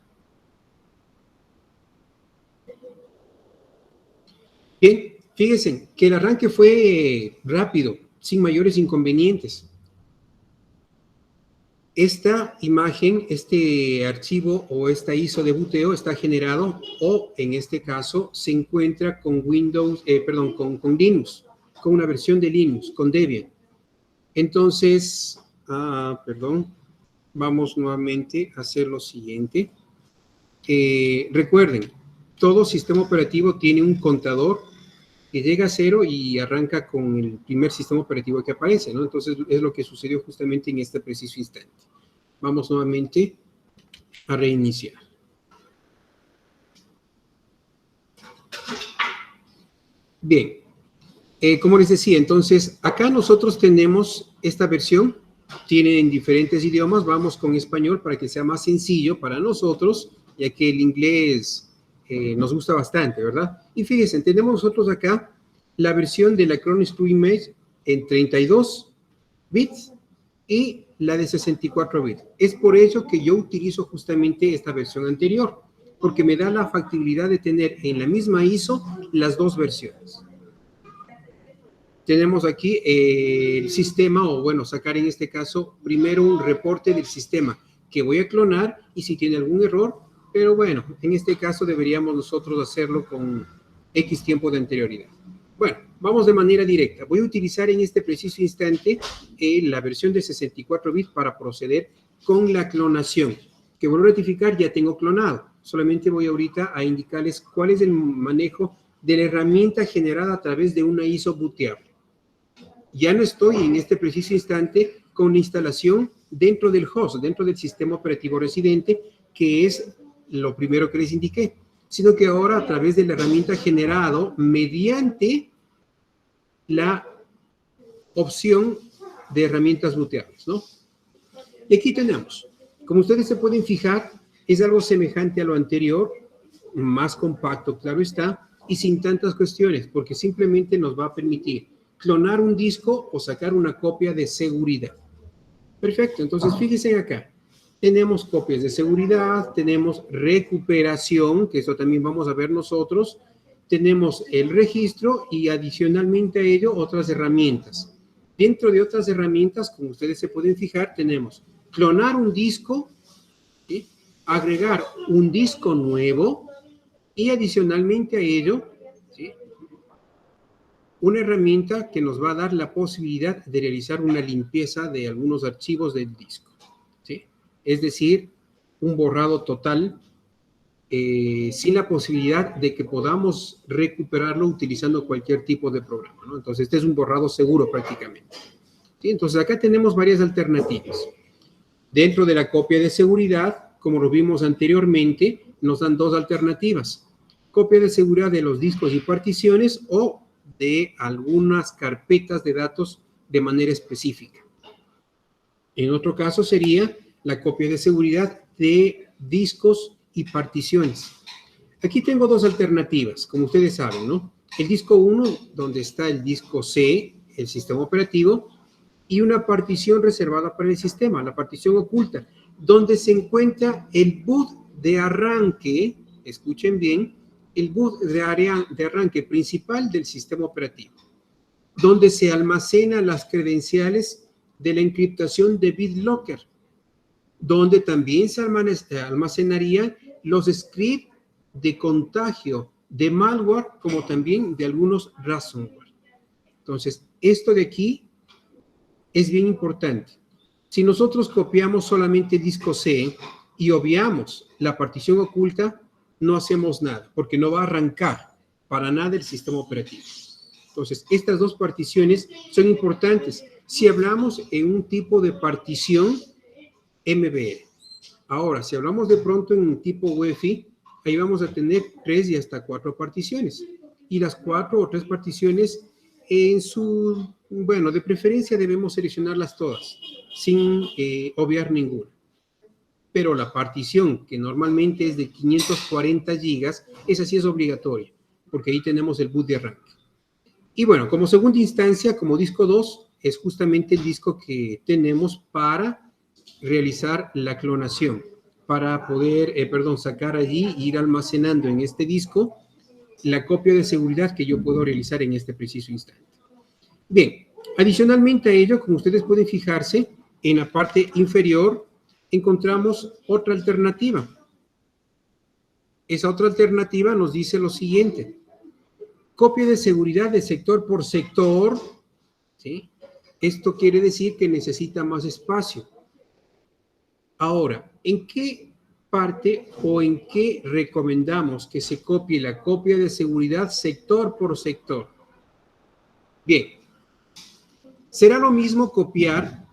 Bien, fíjense que el arranque fue rápido, sin mayores inconvenientes. Esta imagen, este archivo o esta ISO de booteo está generado o en este caso se encuentra con Windows, con Linux, con una versión de Linux, con Debian. Entonces, vamos nuevamente a hacer lo siguiente. Recuerden, todo sistema operativo tiene un contador que llega a cero y arranca con el primer sistema operativo que aparece, ¿no? Entonces, es lo que sucedió justamente en este preciso instante. Vamos nuevamente a reiniciar. Bien, Como les decía, entonces, acá nosotros tenemos esta versión, tiene en diferentes idiomas, vamos con español para que sea más sencillo para nosotros, ya que el inglés nos gusta bastante, ¿verdad? Y fíjense, tenemos nosotros acá la versión de la Chrome Screw Image en 32 bits y la de 64 bits. Es por eso que yo utilizo justamente esta versión anterior, porque me da la factibilidad de tener en la misma ISO las dos versiones. Tenemos aquí el sistema, o bueno, sacar en este caso primero un reporte del sistema que voy a clonar y si tiene algún error, pero bueno, en este caso deberíamos nosotros hacerlo con X tiempo de anterioridad. Bueno, vamos de manera directa. Voy a utilizar en este preciso instante la versión de 64 bits para proceder con la clonación. Que vuelvo a rectificar, ya tengo clonado. Solamente voy ahorita a indicarles cuál es el manejo de la herramienta generada a través de una ISO booteable. Ya no estoy en este preciso instante con la instalación dentro del host, dentro del sistema operativo residente, que es lo primero que les indiqué, sino que ahora a través de la herramienta generado mediante la opción de herramientas booteables, ¿no? Y aquí tenemos, como ustedes se pueden fijar, es algo semejante a lo anterior, más compacto, claro está, y sin tantas cuestiones, porque simplemente nos va a permitir clonar un disco o sacar una copia de seguridad. Perfecto, entonces fíjense acá. Tenemos copias de seguridad, tenemos recuperación, que eso también vamos a ver nosotros, tenemos el registro y adicionalmente a ello otras herramientas. Dentro de otras herramientas, como ustedes se pueden fijar, tenemos clonar un disco, ¿sí? Agregar un disco nuevo y adicionalmente a ello, ¿sí? Una herramienta que nos va a dar la posibilidad de realizar una limpieza de algunos archivos del disco, ¿sí? Es decir, un borrado total sin la posibilidad de que podamos recuperarlo utilizando cualquier tipo de programa, ¿no? Entonces, este es un borrado seguro prácticamente, ¿sí? Entonces, acá tenemos varias alternativas. Dentro de la copia de seguridad, como lo vimos anteriormente, nos dan dos alternativas. Copia de seguridad de los discos y particiones o de algunas carpetas de datos de manera específica. En otro caso sería la copia de seguridad de discos y particiones. Aquí tengo dos alternativas, como ustedes saben, ¿no? El disco 1, donde está el disco C, el sistema operativo, y una partición reservada para el sistema, la partición oculta, donde se encuentra el boot de arranque, escuchen bien, el boot de arranque principal del sistema operativo, donde se almacenan las credenciales de la encriptación de BitLocker, donde también se almacenarían los scripts de contagio de malware, como también de algunos ransomware. Entonces, esto de aquí es bien importante. Si nosotros copiamos solamente el disco C y obviamos la partición oculta, no hacemos nada, porque no va a arrancar para nada el sistema operativo. Entonces, estas dos particiones son importantes si hablamos en un tipo de partición MBR. Ahora, si hablamos de pronto en un tipo UEFI, ahí vamos a tener 3 y hasta 4 particiones. Y las 4 o 3 particiones en su, bueno, de preferencia debemos seleccionarlas todas, sin obviar ninguna. Pero la partición, que normalmente es de 540 gigas, esa sí es obligatoria, porque ahí tenemos el boot de arranque. Y bueno, como segunda instancia, como disco 2, es justamente el disco que tenemos para realizar la clonación, para poder, sacar allí e ir almacenando en este disco la copia de seguridad que yo puedo realizar en este preciso instante. Bien, adicionalmente a ello, como ustedes pueden fijarse, en la parte inferior encontramos otra alternativa. Esa otra alternativa nos dice lo siguiente: copia de seguridad de sector por sector, ¿sí? Esto quiere decir que necesita más espacio. Ahora, ¿en qué parte o en qué recomendamos que se copie la copia de seguridad sector por sector? Bien, será lo mismo copiar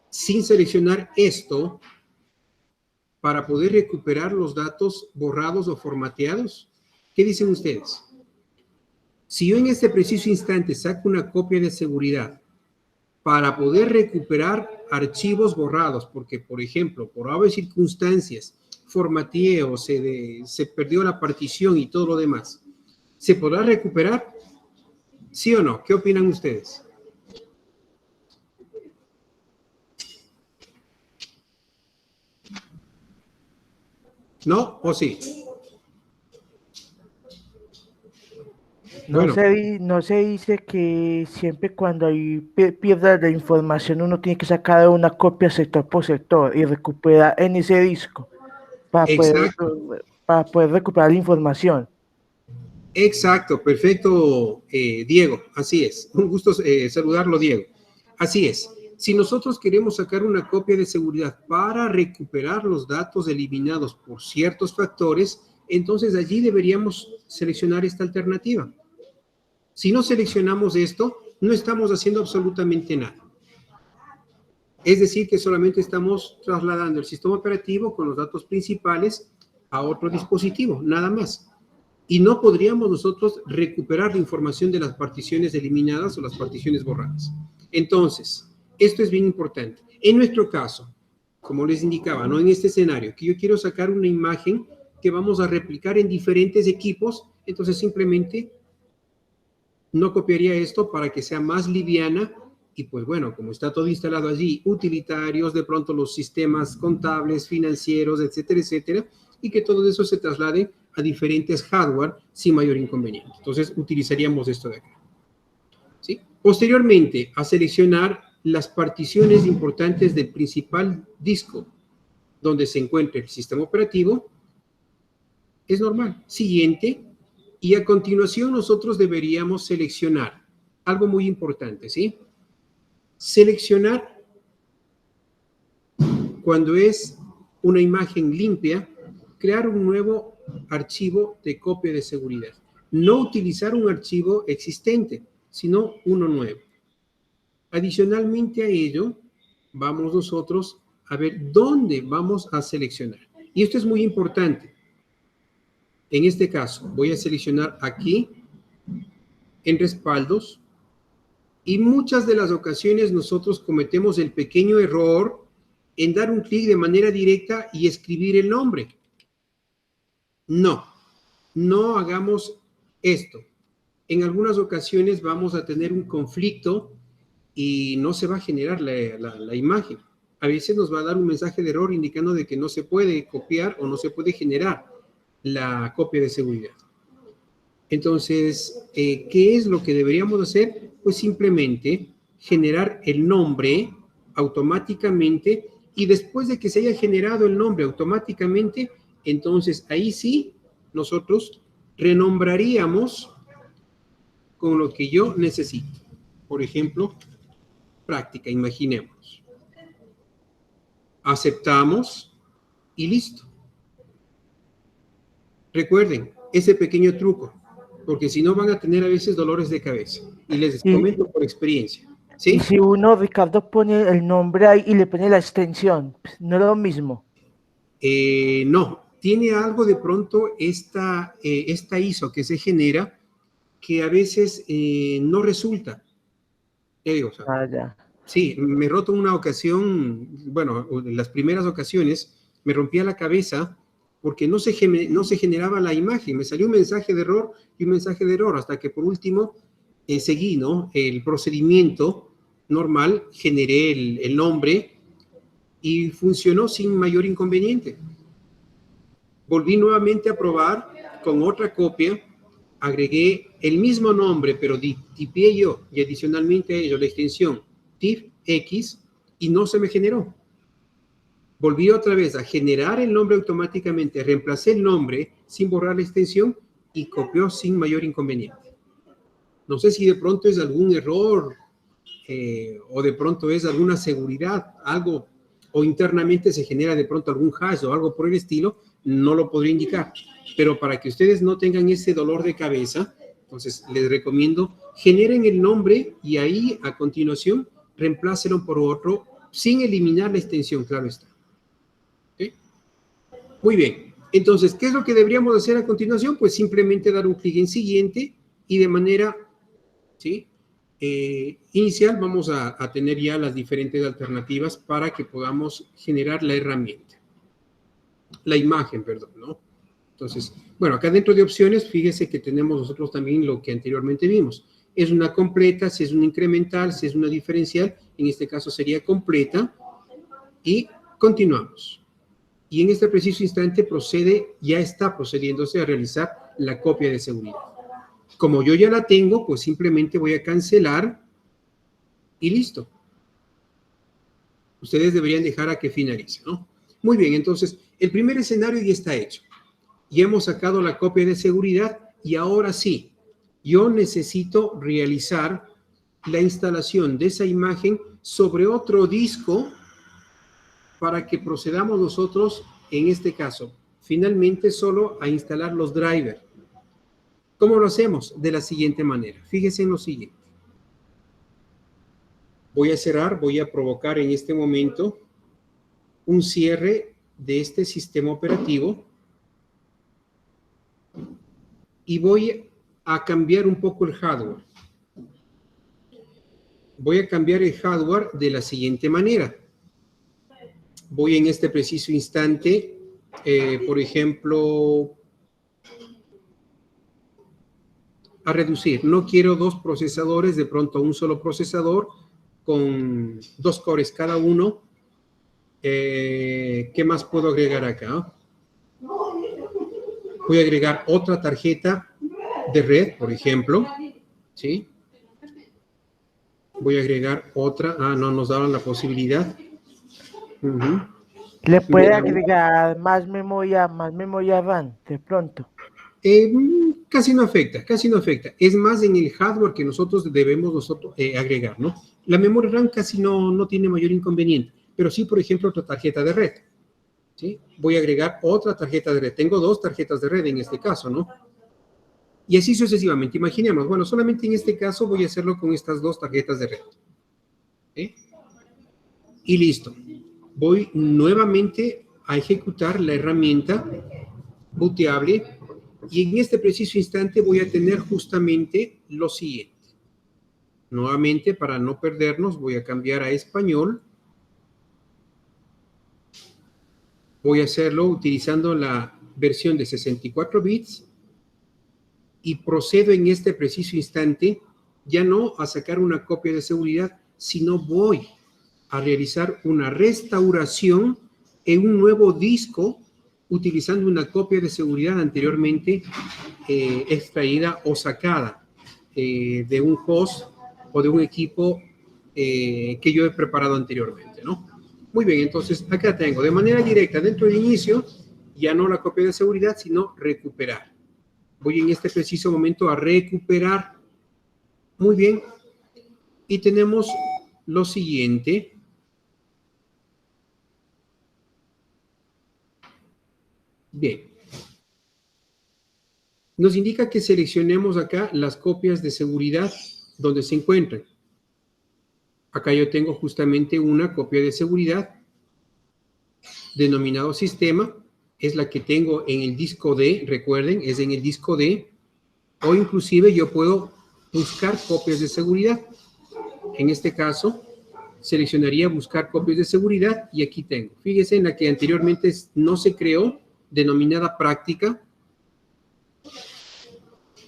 sin seleccionar esto para poder recuperar los datos borrados o formateados. ¿Qué dicen ustedes? Si yo en este preciso instante saco una copia de seguridad para poder recuperar archivos borrados, porque, por ejemplo, por haber circunstancias, formateé o se perdió la partición y todo lo demás, ¿se podrá recuperar? ¿Sí o no? ¿Qué opinan ustedes? ¿No o sí? No Bueno, no se dice que siempre cuando hay pierda de información uno tiene que sacar una copia sector por sector y recuperar en ese disco para poder, exacto, para poder recuperar la información. exacto, perfecto, Diego, así es. Un gusto saludarlo, Diego. Así es. Si nosotros queremos sacar una copia de seguridad para recuperar los datos eliminados por ciertos factores, entonces allí deberíamos seleccionar esta alternativa. Si no seleccionamos esto, no estamos haciendo absolutamente nada. Es decir, que solamente estamos trasladando el sistema operativo con los datos principales a otro dispositivo, nada más. Y no podríamos nosotros recuperar la información de las particiones eliminadas o las particiones borradas. Entonces, esto es bien importante. En nuestro caso, como les indicaba, no en este escenario, que yo quiero sacar una imagen que vamos a replicar en diferentes equipos, entonces simplemente no copiaría esto para que sea más liviana y pues bueno, como está todo instalado allí, utilitarios, de pronto los sistemas contables, financieros, etcétera, etcétera, y que todo eso se traslade a diferentes hardware sin mayor inconveniente. Entonces utilizaríamos esto de acá. ¿Sí? Posteriormente, a seleccionar las particiones importantes del principal disco donde se encuentra el sistema operativo, es normal. Siguiente, y a continuación nosotros deberíamos seleccionar algo muy importante, ¿sí? Seleccionar cuando es una imagen limpia, crear un nuevo archivo de copia de seguridad. No utilizar un archivo existente, sino uno nuevo. Adicionalmente a ello, vamos nosotros a ver dónde vamos a seleccionar. Y esto es muy importante. En este caso, voy a seleccionar aquí, en respaldos, y muchas de las ocasiones nosotros cometemos el pequeño error en dar un clic de manera directa y escribir el nombre. No, no hagamos esto. En algunas ocasiones vamos a tener un conflicto y no se va a generar la imagen. A veces nos va a dar un mensaje de error indicando de que no se puede copiar o no se puede generar la copia de seguridad. Entonces, ¿qué es lo que deberíamos hacer? Pues simplemente generar el nombre automáticamente y después de que se haya generado el nombre automáticamente, entonces ahí sí nosotros renombraríamos con lo que yo necesito. Por ejemplo, práctica, imaginemos. Aceptamos y listo. Recuerden ese pequeño truco, porque si no van a tener a veces dolores de cabeza. Y les comento por experiencia. ¿Sí? Y si uno, Ricardo, pone el nombre ahí y le pone la extensión, no es lo mismo. No, tiene algo de pronto esta ISO que se genera que a veces no resulta. Digo, o sea, Ya. sí, me roto en una ocasión, bueno, en las primeras ocasiones me rompía la cabeza porque no se generaba la imagen, me salió un mensaje de error y un mensaje de error, hasta que por último seguí, ¿no? El procedimiento normal, generé el nombre y funcionó sin mayor inconveniente. Volví nuevamente a probar con otra copia, agregué el mismo nombre, pero tipié yo y adicionalmente a ello la extensión TIFX y no se me generó. Volví otra vez a generar el nombre automáticamente, reemplacé el nombre sin borrar la extensión y copió sin mayor inconveniente. No sé si de pronto es algún error o de pronto es alguna seguridad, algo, o internamente se genera de pronto algún hash o algo por el estilo, no lo podría indicar. Pero para que ustedes no tengan ese dolor de cabeza, entonces les recomiendo, generen el nombre y ahí a continuación reemplácelo por otro sin eliminar la extensión, claro está. ¿Okay? Muy bien. Entonces, ¿qué es lo que deberíamos hacer a continuación? Pues simplemente dar un clic en siguiente y de manera, ¿sí?, inicial vamos a tener ya las diferentes alternativas para que podamos generar la herramienta, la imagen, perdón, ¿no? Entonces, bueno, acá dentro de opciones, fíjese que tenemos nosotros también lo que anteriormente vimos. Es una completa, si es una incremental, si es una diferencial, en este caso sería completa, y continuamos. Y en este preciso instante ya está procediéndose a realizar la copia de seguridad. Como yo ya la tengo, pues simplemente voy a cancelar y listo. Ustedes deberían dejar a que finalice, ¿no? Muy bien, entonces, el primer escenario ya está hecho. Ya hemos sacado la copia de seguridad y ahora sí, yo necesito realizar la instalación de esa imagen sobre otro disco para que procedamos nosotros, en este caso, finalmente solo a instalar los drivers. ¿Cómo lo hacemos? De la siguiente manera. Fíjense en lo siguiente. Voy a cerrar, voy a provocar en este momento un cierre de este sistema operativo y voy a cambiar un poco el hardware. Voy a cambiar el hardware de la siguiente manera. Voy en este preciso instante, por ejemplo, a reducir. No quiero dos procesadores, de pronto un solo procesador con 2 cores cada uno. ¿Qué más puedo agregar acá? Voy a agregar otra tarjeta de red, por ejemplo, ¿sí? Voy a agregar otra. No nos daban la posibilidad. ¿Le puede agregar más memoria RAM de pronto? Casi no afecta, casi no afecta. Es más en el hardware que nosotros debemos agregar, ¿no? La memoria RAM casi no tiene mayor inconveniente, pero sí, por ejemplo, otra tarjeta de red, ¿sí? Voy a agregar otra tarjeta de red. Tengo 2 tarjetas de red en este caso, ¿no? Y así sucesivamente. Imaginemos, bueno, solamente en este caso voy a hacerlo con estas 2 tarjetas de red. ¿Sí? Y listo. Voy nuevamente a ejecutar la herramienta booteable y en este preciso instante voy a tener justamente lo siguiente. Nuevamente, para no perdernos, voy a cambiar a español. Voy a hacerlo utilizando la versión de 64 bits y procedo en este preciso instante ya no a sacar una copia de seguridad, sino voy a realizar una restauración en un nuevo disco utilizando una copia de seguridad anteriormente extraída o sacada de un host o de un equipo que yo he preparado anteriormente, ¿no? Muy bien, entonces acá tengo de manera directa dentro del inicio, ya no la copia de seguridad, sino recuperar. Voy en este preciso momento a recuperar. Muy bien. Y tenemos lo siguiente. Bien. Nos indica que seleccionemos acá las copias de seguridad donde se encuentran. Acá yo tengo justamente una copia de seguridad denominado sistema. Es la que tengo en el disco D, recuerden, es en el disco D. O inclusive yo puedo buscar copias de seguridad. En este caso, seleccionaría buscar copias de seguridad y aquí tengo. Fíjese en la que anteriormente no se creó, denominada práctica.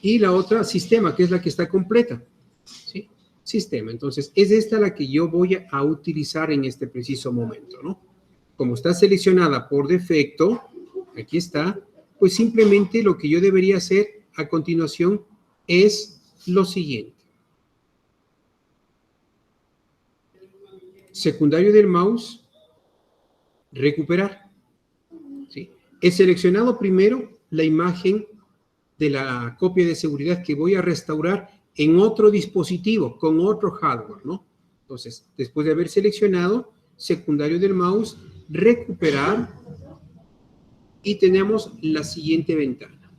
Y la otra, sistema, que es la que está completa. ¿Sí? Sistema. Entonces, es esta la que yo voy a utilizar en este preciso momento, ¿no? Como está seleccionada por defecto, aquí está, pues simplemente lo que yo debería hacer a continuación es lo siguiente. Secundario del mouse, recuperar. ¿Sí? He seleccionado primero la imagen de la copia de seguridad que voy a restaurar en otro dispositivo, con otro hardware, ¿no? Entonces, después de haber seleccionado secundario del mouse, recuperar, y tenemos la siguiente ventana.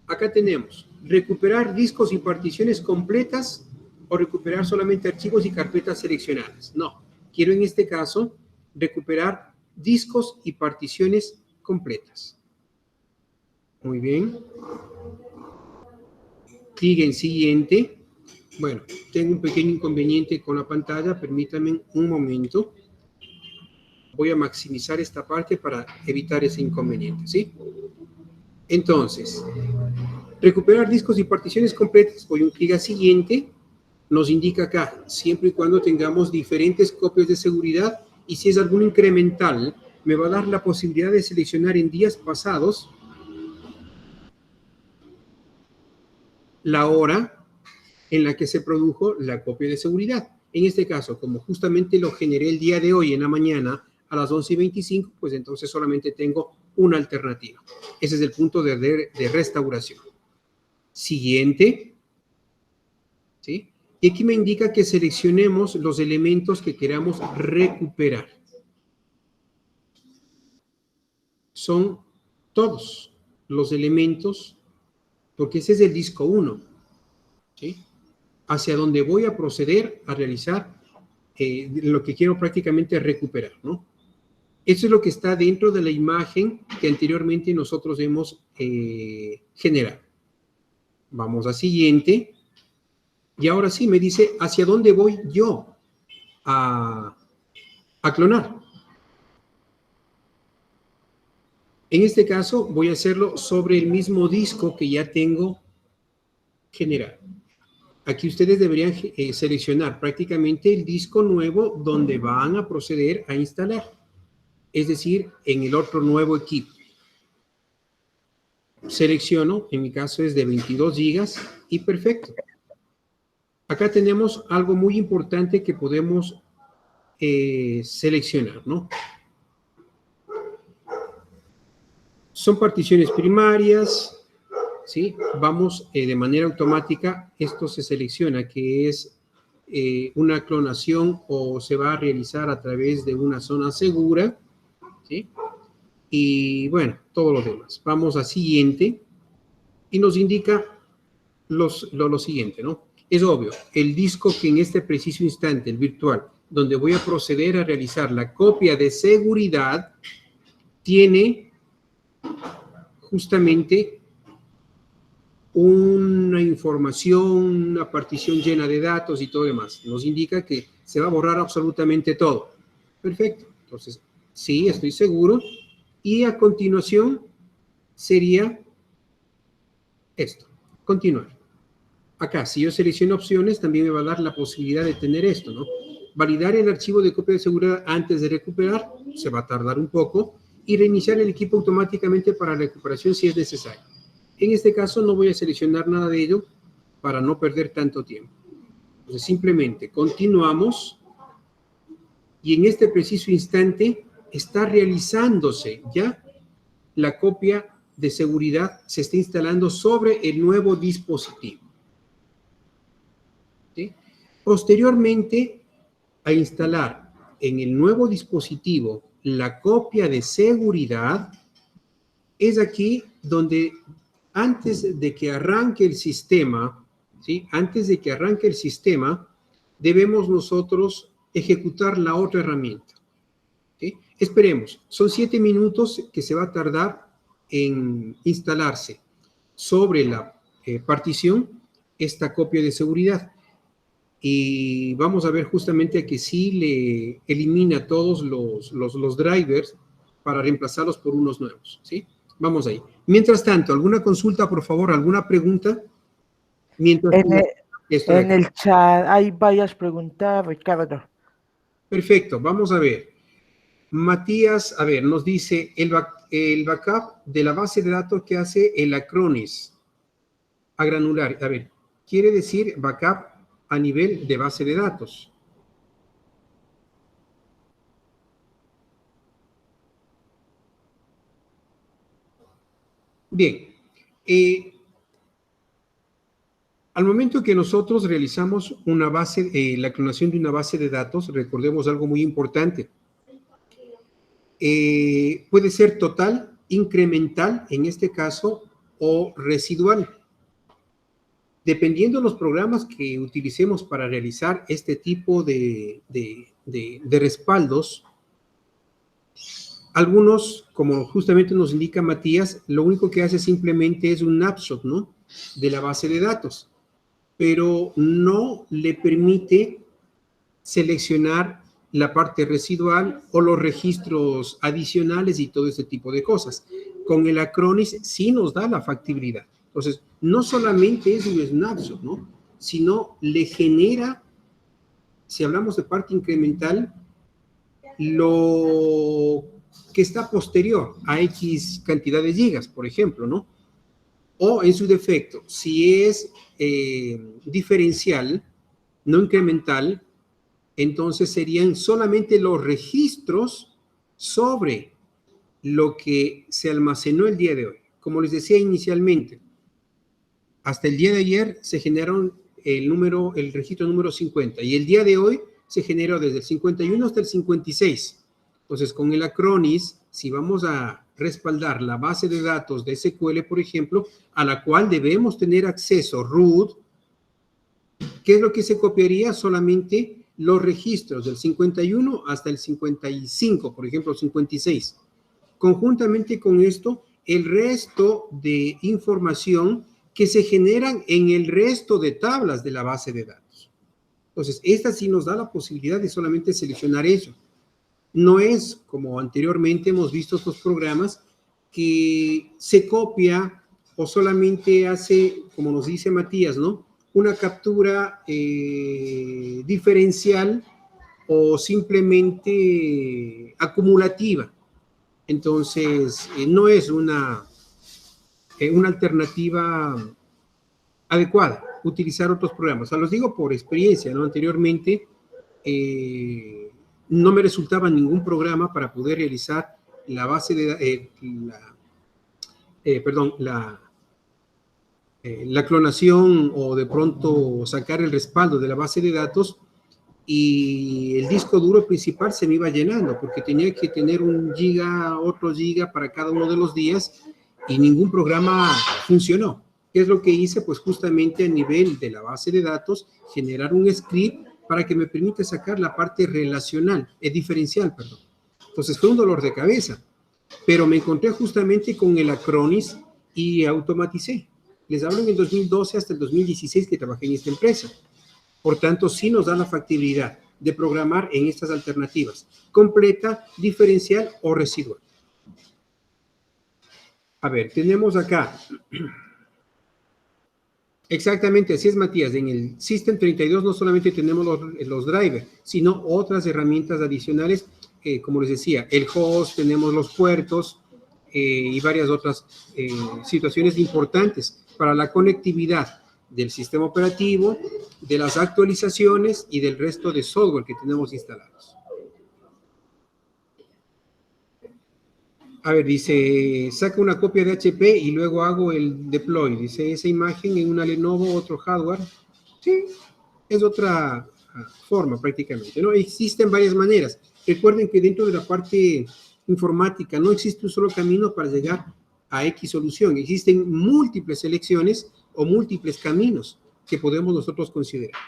Acá tenemos recuperar discos y particiones completas o recuperar solamente archivos y carpetas seleccionadas. No, quiero en este caso recuperar discos y particiones completas. Muy bien. clic en siguiente. Bueno, tengo un pequeño inconveniente con la pantalla, permítanme un momento. Voy a maximizar esta parte para evitar ese inconveniente, ¿sí? Entonces, recuperar discos y particiones completas. Voy un clic a siguiente. Nos indica acá, siempre y cuando tengamos diferentes copias de seguridad, y si es algún incremental, me va a dar la posibilidad de seleccionar en días pasados la hora en la que se produjo la copia de seguridad. En este caso, como justamente lo generé el día de hoy en la mañana a las 11:25, pues entonces solamente tengo una alternativa. Ese es el punto de restauración. Siguiente. ¿Sí? Y aquí me indica que seleccionemos los elementos que queramos recuperar. Son todos los elementos, porque ese es el disco 1, ¿sí? Hacia donde voy a proceder a realizar lo que quiero prácticamente recuperar, ¿no? Eso es lo que está dentro de la imagen que anteriormente nosotros hemos generado. Vamos a siguiente. Y ahora sí me dice hacia dónde voy yo a clonar. En este caso voy a hacerlo sobre el mismo disco que ya tengo generado. Aquí ustedes deberían seleccionar prácticamente el disco nuevo donde van a proceder a instalar. Es decir, en el otro nuevo equipo. Selecciono, en mi caso es de 22 gigas y perfecto. Acá tenemos algo muy importante que podemos seleccionar, ¿no? Son particiones primarias, ¿sí? Vamos de manera automática, esto se selecciona que es una clonación o se va a realizar a través de una zona segura, ¿sí? Y bueno, todo lo demás. Vamos a siguiente y nos indica lo siguiente, ¿no? Es obvio, el disco que en este preciso instante, el virtual, donde voy a proceder a realizar la copia de seguridad, tiene justamente una información, una partición llena de datos y todo demás. Nos indica que se va a borrar absolutamente todo. Perfecto. Entonces, sí, estoy seguro. Y a continuación sería esto. Continuar. Acá, si yo selecciono opciones, también me va a dar la posibilidad de tener esto, ¿no? Validar el archivo de copia de seguridad antes de recuperar, se va a tardar un poco, y reiniciar el equipo automáticamente para recuperación si es necesario. En este caso no voy a seleccionar nada de ello para no perder tanto tiempo. Entonces simplemente continuamos y en este preciso instante está realizándose ya la copia de seguridad, se está instalando sobre el nuevo dispositivo. ¿Sí? Posteriormente a instalar en el nuevo dispositivo la copia de seguridad, es aquí donde antes de que arranque el sistema, ¿sí? Antes de que arranque el sistema, debemos nosotros ejecutar la otra herramienta. ¿Sí? Esperemos, son 7 minutos que se va a tardar en instalarse sobre la partición esta copia de seguridad. Y vamos a ver justamente que sí le elimina todos los drivers para reemplazarlos por unos nuevos, ¿sí? Vamos ahí. Mientras tanto, ¿alguna consulta, por favor? ¿Alguna pregunta? Mientras en el chat hay varias preguntas, Ricardo. Perfecto, vamos a ver. Matías, a ver, nos dice el backup de la base de datos que hace el Acronis a granular. A ver, quiere decir backup a nivel de base de datos. Bien, al momento que nosotros realizamos una base, la clonación de una base de datos, recordemos algo muy importante. Puede ser total, incremental, en este caso, o residual. Dependiendo de los programas que utilicemos para realizar este tipo de respaldos, algunos, como justamente nos indica Matías, lo único que hace simplemente es un snapshot, ¿no?, de la base de datos. pero no le permite seleccionar la parte residual o los registros adicionales y todo ese tipo de cosas. Con el Acronis sí nos da la factibilidad. Entonces, no solamente es un snapshot, ¿no? Sino le genera, si hablamos de parte incremental, lo que está posterior a X cantidad de gigas, por ejemplo, ¿no? O en su defecto, si es diferencial, no incremental, entonces serían solamente los registros sobre lo que se almacenó el día de hoy. Como les decía inicialmente, hasta el día de ayer se generaron el registro número 50 y el día de hoy se generó desde el 51 hasta el 56. Entonces, con el Acronis, si vamos a respaldar la base de datos de SQL, por ejemplo, a la cual debemos tener acceso root, ¿qué es lo que se copiaría? Solamente los registros del 51 hasta el 55, por ejemplo, 56. Conjuntamente con esto, el resto de información que se generan en el resto de tablas de la base de datos. Entonces, esta sí nos da la posibilidad de solamente seleccionar eso. No es, como anteriormente hemos visto estos programas, que se copia o solamente hace, como nos dice Matías, ¿no? Una captura diferencial o simplemente acumulativa. Entonces, no es una alternativa adecuada utilizar otros programas. O sea, los digo por experiencia, ¿no? Anteriormente no me resultaba ningún programa para poder realizar la base de la clonación o de pronto sacar el respaldo de la base de datos, y el disco duro principal se me iba llenando porque tenía que tener 1 giga, otro giga para cada uno de los días y ningún programa funcionó. ¿Qué es lo que hice? Pues justamente a nivel de la base de datos, generar un script para que me permita sacar la parte relacional, diferencial, perdón. Entonces fue un dolor de cabeza, pero me encontré justamente con el Acronis y automaticé. Les hablo en el 2012 hasta el 2016 que trabajé en esta empresa. Por tanto, sí nos da la factibilidad de programar en estas alternativas, completa, diferencial o residual. A ver, tenemos acá. Exactamente, así es, Matías. En el System 32 no solamente tenemos los drivers, sino otras herramientas adicionales, como les decía, el host, tenemos los puertos y varias otras situaciones importantes para la conectividad del sistema operativo, de las actualizaciones y del resto de software que tenemos instalados. A ver, dice, saca una copia de HP y luego hago el deploy. Dice, esa imagen en una Lenovo, otro hardware. Sí, es otra forma prácticamente, ¿no? Existen varias maneras. Recuerden que dentro de la parte informática no existe un solo camino para llegar a X solución. Existen múltiples selecciones o múltiples caminos que podemos nosotros considerar.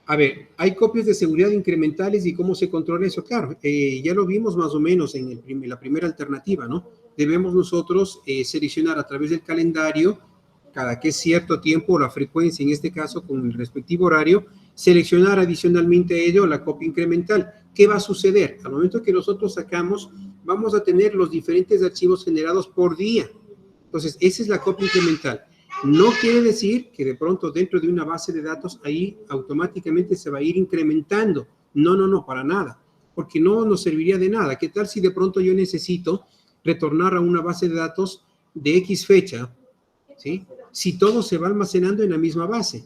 A ver, hay copias de seguridad incrementales y cómo se controla eso. Claro, ya lo vimos más o menos en la primera alternativa, ¿no? Debemos nosotros seleccionar a través del calendario, cada que es cierto tiempo o la frecuencia, en este caso con el respectivo horario, seleccionar adicionalmente a ello la copia incremental. ¿Qué va a suceder? Al momento que nosotros sacamos, vamos a tener los diferentes archivos generados por día. Entonces, esa es la copia incremental. No quiere decir que de pronto dentro de una base de datos ahí automáticamente se va a ir incrementando. No, para nada. Porque no nos serviría de nada. ¿Qué tal si de pronto yo necesito retornar a una base de datos de X fecha? ¿Sí? Si todo se va almacenando en la misma base,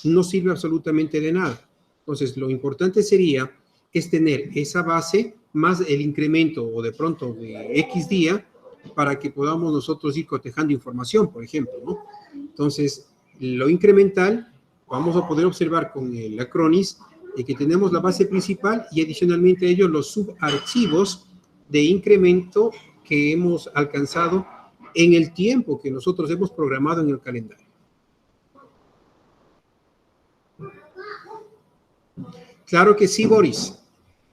no sirve absolutamente de nada. Entonces, lo importante sería es tener esa base más el incremento o de pronto de X día para que podamos nosotros ir cotejando información, por ejemplo, ¿no? Entonces, lo incremental, vamos a poder observar con el Acronis que tenemos la base principal y adicionalmente a ello los subarchivos de incremento que hemos alcanzado en el tiempo que nosotros hemos programado en el calendario. Claro que sí, Boris.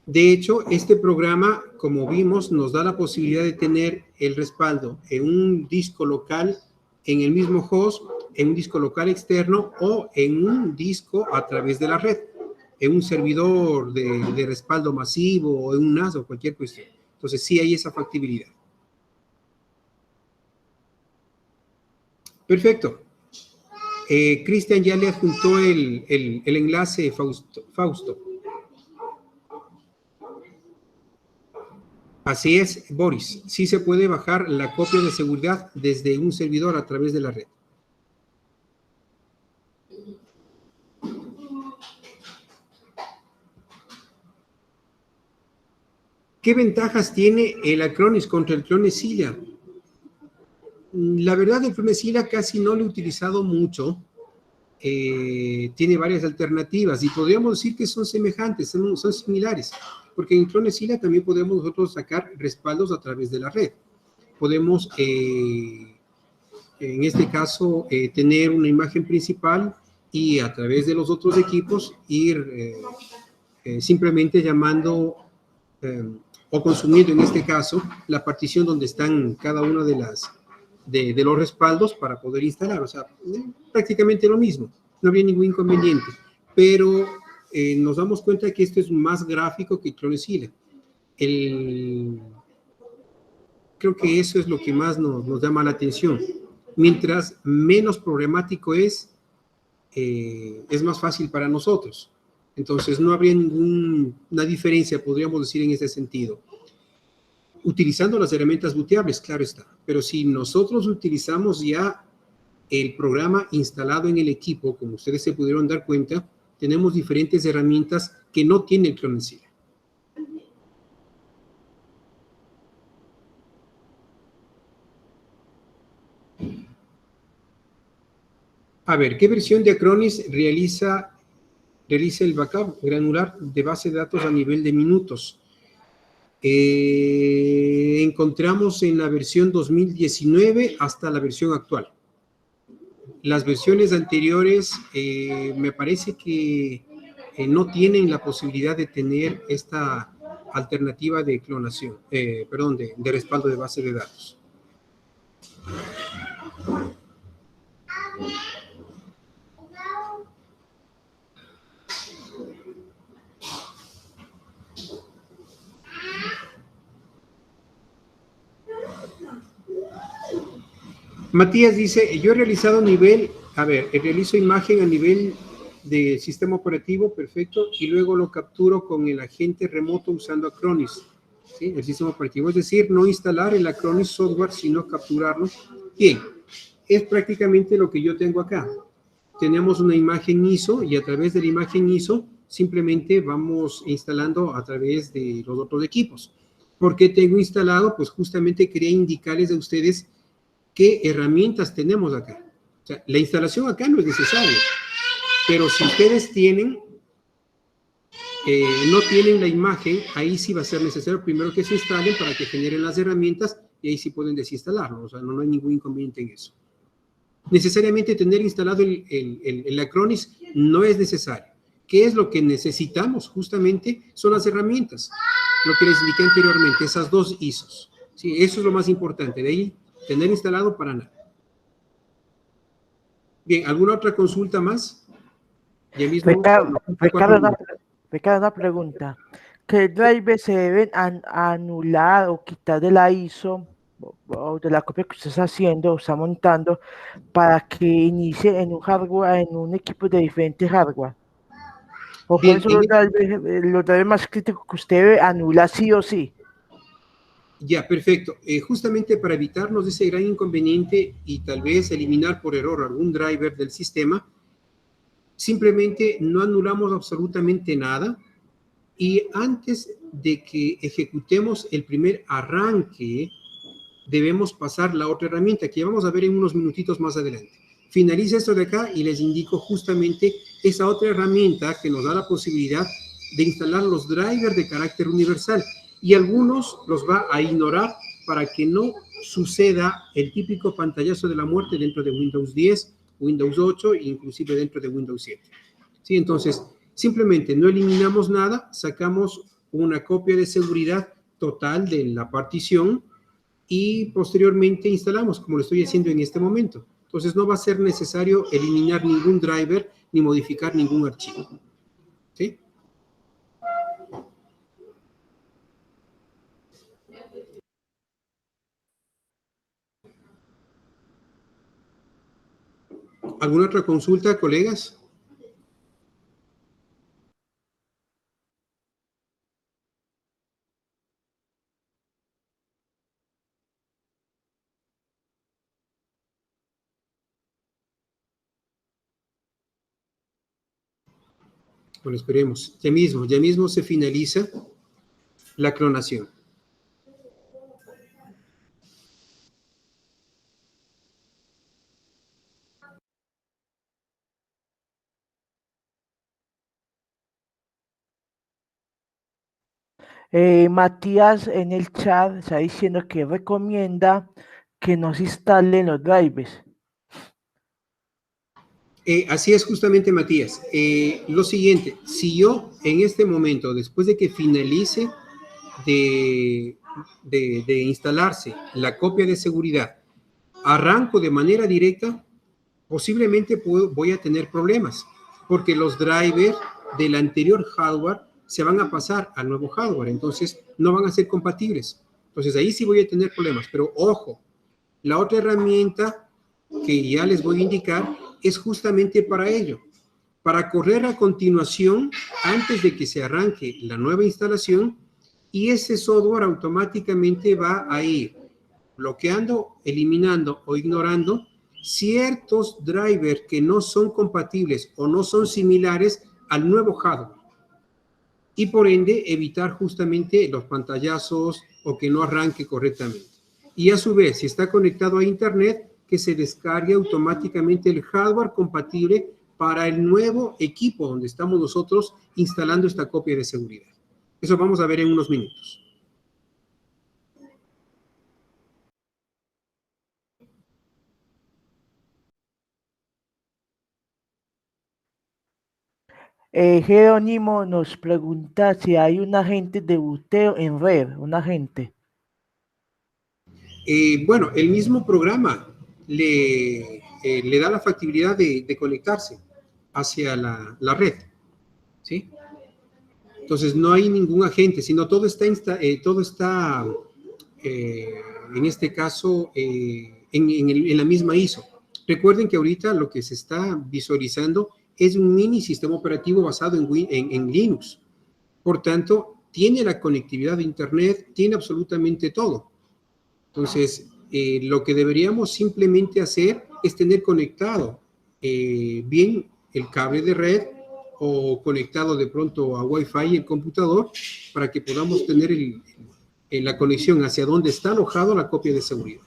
De hecho, este programa, como vimos, nos da la posibilidad de tener el respaldo en un disco local, en el mismo host, en un disco local externo o en un disco a través de la red, en un servidor de respaldo masivo o en un NAS o cualquier cuestión. Entonces, sí hay esa factibilidad. Perfecto. Cristian ya le adjuntó el enlace, Fausto. Así es, Boris. Sí se puede bajar la copia de seguridad desde un servidor a través de la red. ¿Qué ventajas tiene el Acronis contra el Clonezilla? La verdad, el Clonezilla casi no lo he utilizado mucho. Tiene varias alternativas y podríamos decir que son semejantes, son similares, porque en Clonezilla también podemos nosotros sacar respaldos a través de la red. Podemos, en este caso, tener una imagen principal y a través de los otros equipos ir simplemente llamando o consumiendo, en este caso, la partición donde están cada una de los respaldos para poder instalar. O sea, prácticamente lo mismo. No habría ningún inconveniente. Pero nos damos cuenta que esto es más gráfico que Clonezilla. Creo que eso es lo que más nos llama la atención. Mientras menos problemático es más fácil para nosotros. Entonces, no habría ninguna diferencia, podríamos decir, en ese sentido. Utilizando las herramientas booteables, claro está. Pero si nosotros utilizamos ya el programa instalado en el equipo, como ustedes se pudieron dar cuenta, tenemos diferentes herramientas que no tiene el Clonezilla. A ver, ¿qué versión de Acronis realiza el backup granular de base de datos a nivel de minutos? Encontramos en la versión 2019 hasta la versión actual. Las versiones anteriores me parece que no tienen la posibilidad de tener esta alternativa de clonación, de respaldo de base de datos. Matías dice, yo he realizado realizo imagen a nivel de sistema operativo, perfecto, y luego lo capturo con el agente remoto usando Acronis, ¿sí? El sistema operativo, es decir, no instalar el Acronis software, sino capturarlo. Bien, es prácticamente lo que yo tengo acá. Tenemos una imagen ISO y a través de la imagen ISO simplemente vamos instalando a través de los otros equipos. ¿Por qué tengo instalado? Pues justamente quería indicarles a ustedes qué herramientas tenemos acá. O sea, la instalación acá no es necesaria, pero si ustedes no tienen la imagen, ahí sí va a ser necesario primero que se instalen para que generen las herramientas y ahí sí pueden desinstalarlo. O sea, no hay ningún inconveniente en eso. Necesariamente tener instalado el Acronis no es necesario. ¿Qué es lo que necesitamos? Justamente son las herramientas. Lo que les indiqué anteriormente, esas dos ISOs. Sí, eso es lo más importante. De ahí, tener instalado para nada. Bien, ¿alguna otra consulta más? Ricardo, una pregunta. ¿Qué drivers se deben anular o quitar de la ISO o de la copia que usted está haciendo o está montando para que inicie en un hardware, en un equipo de diferentes hardware? ¿O cuáles son los drivers más críticos que usted debe anular sí o sí? Ya, perfecto. Justamente para evitarnos ese gran inconveniente y tal vez eliminar por error algún driver del sistema, simplemente no anulamos absolutamente nada y antes de que ejecutemos el primer arranque, debemos pasar la otra herramienta que vamos a ver en unos minutitos más adelante. Finaliza esto de acá y les indico justamente esa otra herramienta que nos da la posibilidad de instalar los drivers de carácter universal. Y algunos los va a ignorar para que no suceda el típico pantallazo de la muerte dentro de Windows 10, Windows 8 e inclusive dentro de Windows 7. ¿Sí? Entonces, simplemente no eliminamos nada, sacamos una copia de seguridad total de la partición y posteriormente instalamos, como lo estoy haciendo en este momento. Entonces no va a ser necesario eliminar ningún driver ni modificar ningún archivo. ¿Sí? ¿Alguna otra consulta, colegas? Bueno, esperemos. Ya mismo se finaliza la clonación. Matías en el chat está diciendo que recomienda que no se instalen los drivers. Así es justamente, Matías. Lo siguiente, si yo en este momento, después de que finalice de instalarse la copia de seguridad, arranco de manera directa, posiblemente voy a tener problemas, porque los drivers del anterior hardware se van a pasar al nuevo hardware, entonces no van a ser compatibles. Entonces ahí sí voy a tener problemas, pero ojo, la otra herramienta que ya les voy a indicar es justamente para ello, para correr a continuación antes de que se arranque la nueva instalación, y ese software automáticamente va a ir bloqueando, eliminando o ignorando ciertos drivers que no son compatibles o no son similares al nuevo hardware, y por ende evitar justamente los pantallazos o que no arranque correctamente. Y a su vez, si está conectado a internet, que se descargue automáticamente el hardware compatible para el nuevo equipo donde estamos nosotros instalando esta copia de seguridad. Eso vamos a ver en unos minutos. Jerónimo nos pregunta si hay un agente de boteo en red, un agente. Bueno, el mismo programa le da la factibilidad de conectarse hacia la red, ¿sí? Entonces no hay ningún agente, sino todo está en este caso en la misma ISO. Recuerden que ahorita lo que se está visualizando es un mini sistema operativo basado en Linux. Por tanto, tiene la conectividad de internet, tiene absolutamente todo. Entonces, lo que deberíamos simplemente hacer es tener conectado bien el cable de red o conectado de pronto a Wi-Fi el computador para que podamos tener la conexión hacia donde está alojado la copia de seguridad.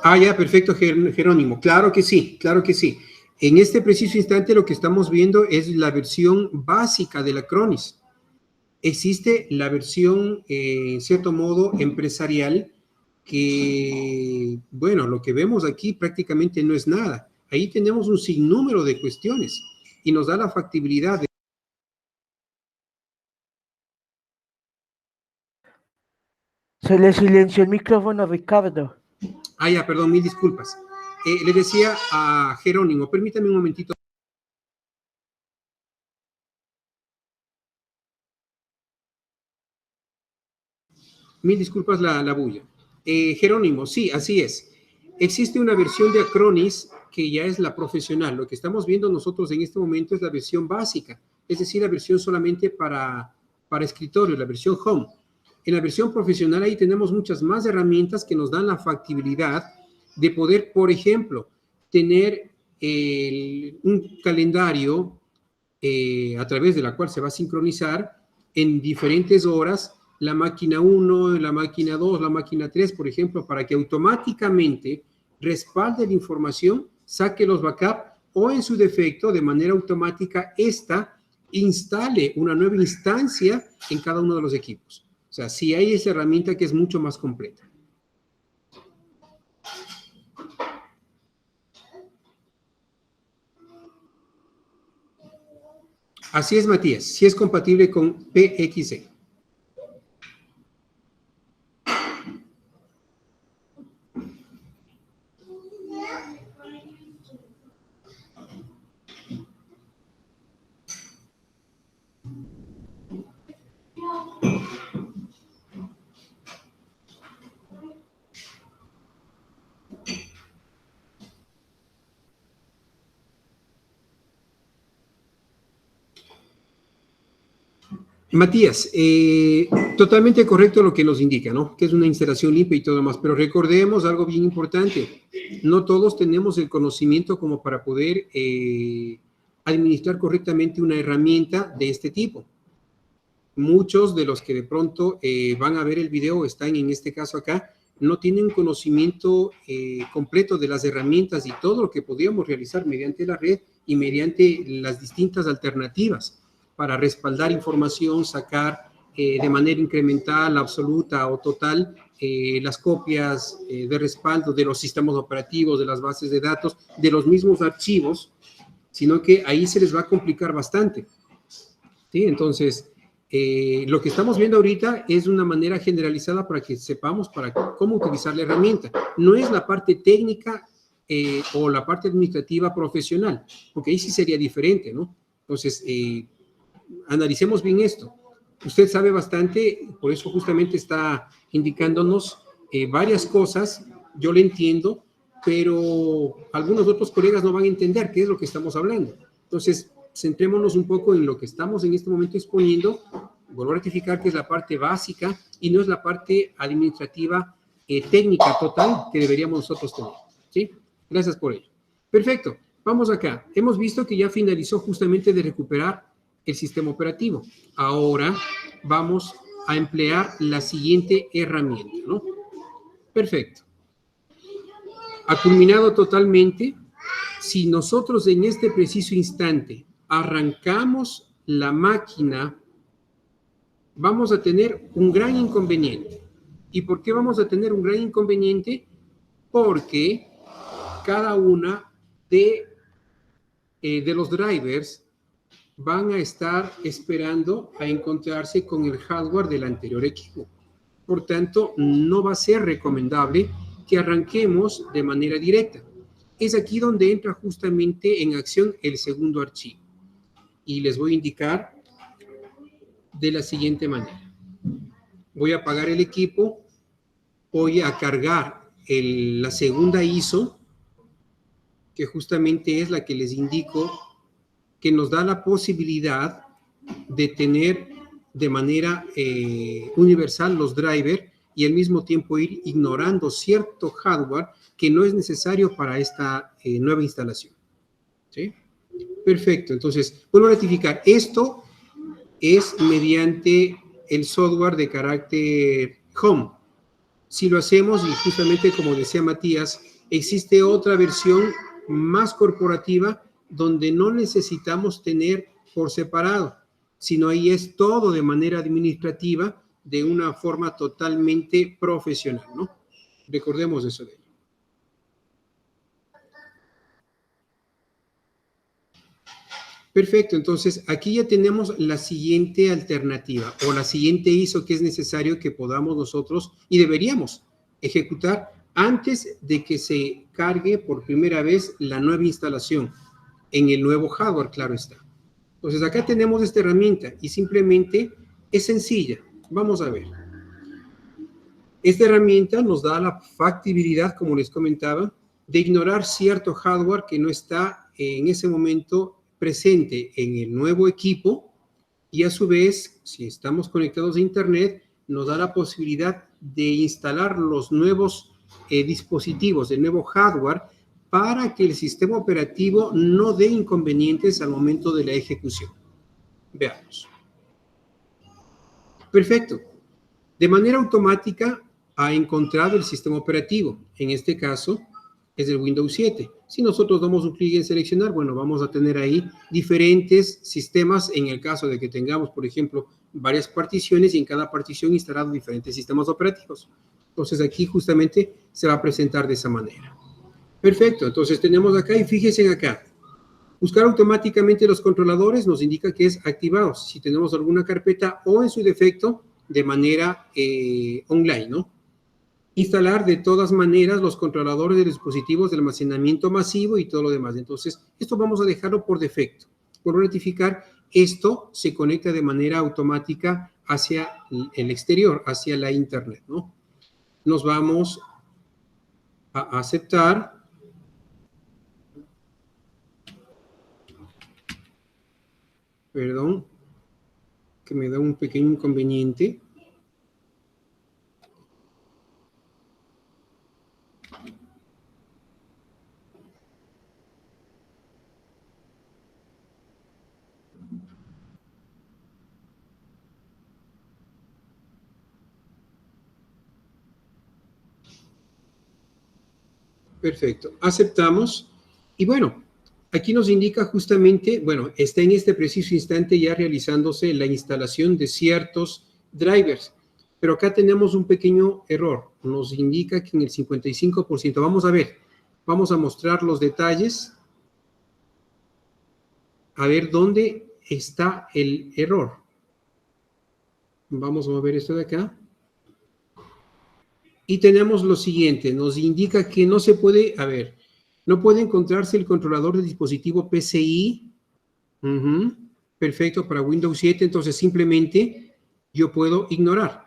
Ah, ya, perfecto, Jerónimo. Claro que sí, claro que sí. En este preciso instante lo que estamos viendo es la versión básica de la Acronis. Existe la versión, en cierto modo, empresarial, que, bueno, lo que vemos aquí prácticamente no es nada. Ahí tenemos un sinnúmero de cuestiones y nos da la factibilidad de... Se le silenció el micrófono, Ricardo. Ah, ya, perdón, mil disculpas. Le decía a Jerónimo, permítame un momentito. Mil disculpas la bulla. Jerónimo, sí, así es. Existe una versión de Acronis que ya es la profesional. Lo que estamos viendo nosotros en este momento es la versión básica, es decir, la versión solamente para escritorio, la versión home. En la versión profesional ahí tenemos muchas más herramientas que nos dan la factibilidad de poder, por ejemplo, tener un calendario a través de la cual se va a sincronizar en diferentes horas la máquina 1, la máquina 2, la máquina 3, por ejemplo, para que automáticamente respalde la información, saque los backups o en su defecto, de manera automática, esta instale una nueva instancia en cada uno de los equipos. O sea, sí hay esa herramienta que es mucho más completa. Así es, Matías, sí es compatible con PXE. Matías, totalmente correcto lo que nos indica, ¿no? Que es una instalación limpia y todo lo demás, pero recordemos algo bien importante. No todos tenemos el conocimiento como para poder administrar correctamente una herramienta de este tipo. Muchos de los que de pronto van a ver el video, están en este caso acá, no tienen conocimiento completo de las herramientas y todo lo que podríamos realizar mediante la red y mediante las distintas alternativas para respaldar información, sacar de manera incremental, absoluta o total las copias de respaldo de los sistemas operativos, de las bases de datos, de los mismos archivos, sino que ahí se les va a complicar bastante. ¿Sí? Entonces, lo que estamos viendo ahorita es una manera generalizada para que sepamos cómo utilizar la herramienta. No es la parte técnica o la parte administrativa profesional, porque ahí sí sería diferente, ¿no? Entonces, analicemos bien esto. Usted sabe bastante, por eso justamente está indicándonos varias cosas, yo le entiendo, pero algunos otros colegas no van a entender qué es lo que estamos hablando. Entonces, centrémonos un poco en lo que estamos en este momento exponiendo. Vuelvo a rectificar que es la parte básica y no es la parte administrativa técnica total que deberíamos nosotros tener. ¿Sí? Gracias por ello. Perfecto. Vamos acá. Hemos visto que ya finalizó justamente de recuperar el sistema operativo. Ahora vamos a emplear la siguiente herramienta, ¿no? Perfecto. Ha culminado totalmente. Si nosotros en este preciso instante arrancamos la máquina, vamos a tener un gran inconveniente. ¿Y por qué vamos a tener un gran inconveniente? Porque cada una de los drivers van a estar esperando a encontrarse con el hardware del anterior equipo. Por tanto, no va a ser recomendable que arranquemos de manera directa. Es aquí donde entra justamente en acción el segundo archivo. Y les voy a indicar de la siguiente manera. Voy a apagar el equipo, voy a cargar la segunda ISO, que justamente es la que les indico que nos da la posibilidad de tener de manera universal los drivers y al mismo tiempo ir ignorando cierto hardware que no es necesario para esta nueva instalación. ¿Sí? Perfecto. Entonces, vuelvo a rectificar. Esto es mediante el software de carácter home. Si lo hacemos, y justamente como decía Matías, existe otra versión más corporativa donde no necesitamos tener por separado, sino ahí es todo de manera administrativa, de una forma totalmente profesional, ¿no? Recordemos eso de ello. Perfecto, entonces aquí ya tenemos la siguiente alternativa o la siguiente ISO que es necesario que podamos nosotros y deberíamos ejecutar antes de que se cargue por primera vez la nueva instalación en el nuevo hardware, claro está. Entonces acá tenemos esta herramienta y simplemente es sencilla. Vamos a ver. Esta herramienta nos da la factibilidad, como les comentaba, de ignorar cierto hardware que no está en ese momento presente en el nuevo equipo y a su vez, si estamos conectados a internet, nos da la posibilidad de instalar los nuevos dispositivos, el nuevo hardware, para que el sistema operativo no dé inconvenientes al momento de la ejecución. Veamos. Perfecto. De manera automática ha encontrado el sistema operativo. En este caso, es el Windows 7. Si nosotros damos un clic en seleccionar, bueno, vamos a tener ahí diferentes sistemas en el caso de que tengamos, por ejemplo, varias particiones y en cada partición instalado diferentes sistemas operativos. Entonces aquí justamente se va a presentar de esa manera. Perfecto, entonces tenemos acá y fíjense acá. Buscar automáticamente los controladores nos indica que es activados si tenemos alguna carpeta o en su defecto de manera online, ¿no? Instalar de todas maneras los controladores de dispositivos de almacenamiento masivo y todo lo demás. Entonces, esto vamos a dejarlo por defecto. Por rectificar, esto se conecta de manera automática hacia el exterior, hacia la internet, ¿no? Nos vamos a aceptar. Perdón, que me da un pequeño inconveniente. Perfecto, aceptamos. Y bueno, aquí nos indica justamente, bueno, está en este preciso instante ya realizándose la instalación de ciertos drivers. Pero acá tenemos un pequeño error. Nos indica que en el 55%, vamos a ver, vamos a mostrar los detalles. A ver dónde está el error. Vamos a mover esto de acá. Y tenemos lo siguiente, nos indica que no se puede, a ver, no puede encontrarse el controlador del dispositivo PCI. Perfecto, para Windows 7, entonces simplemente yo puedo ignorar.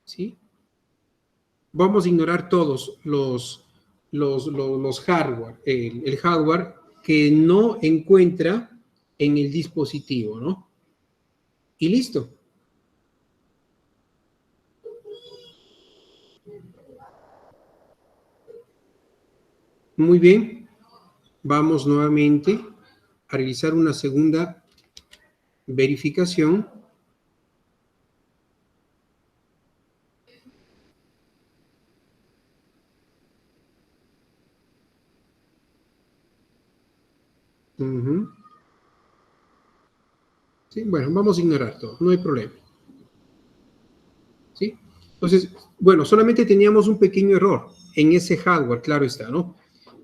¿Sí? Vamos a ignorar todos los hardware, el hardware que no encuentra en el dispositivo, ¿no? Y listo. Muy bien, vamos nuevamente a realizar una segunda verificación. Sí, bueno, vamos a ignorar todo, no hay problema. ¿Sí? Entonces, bueno, solamente teníamos un pequeño error en ese hardware, claro está, ¿no?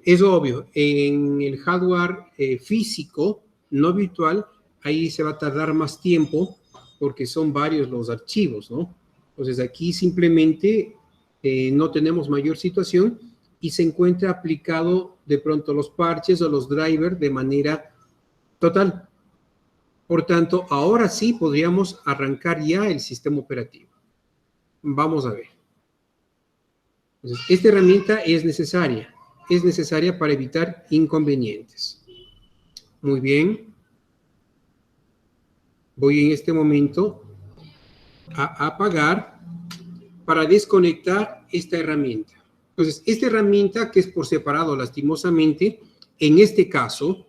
Es obvio, en el hardware físico, no virtual, ahí se va a tardar más tiempo porque son varios los archivos, ¿no? Entonces aquí simplemente no tenemos mayor situación y se encuentra aplicado de pronto los parches o los drivers de manera total. Por tanto, ahora sí podríamos arrancar ya el sistema operativo. Vamos a ver. Entonces, esta herramienta es necesaria para evitar inconvenientes. Muy bien. Voy en este momento a apagar para desconectar esta herramienta. Entonces, esta herramienta que es por separado, lastimosamente, en este caso,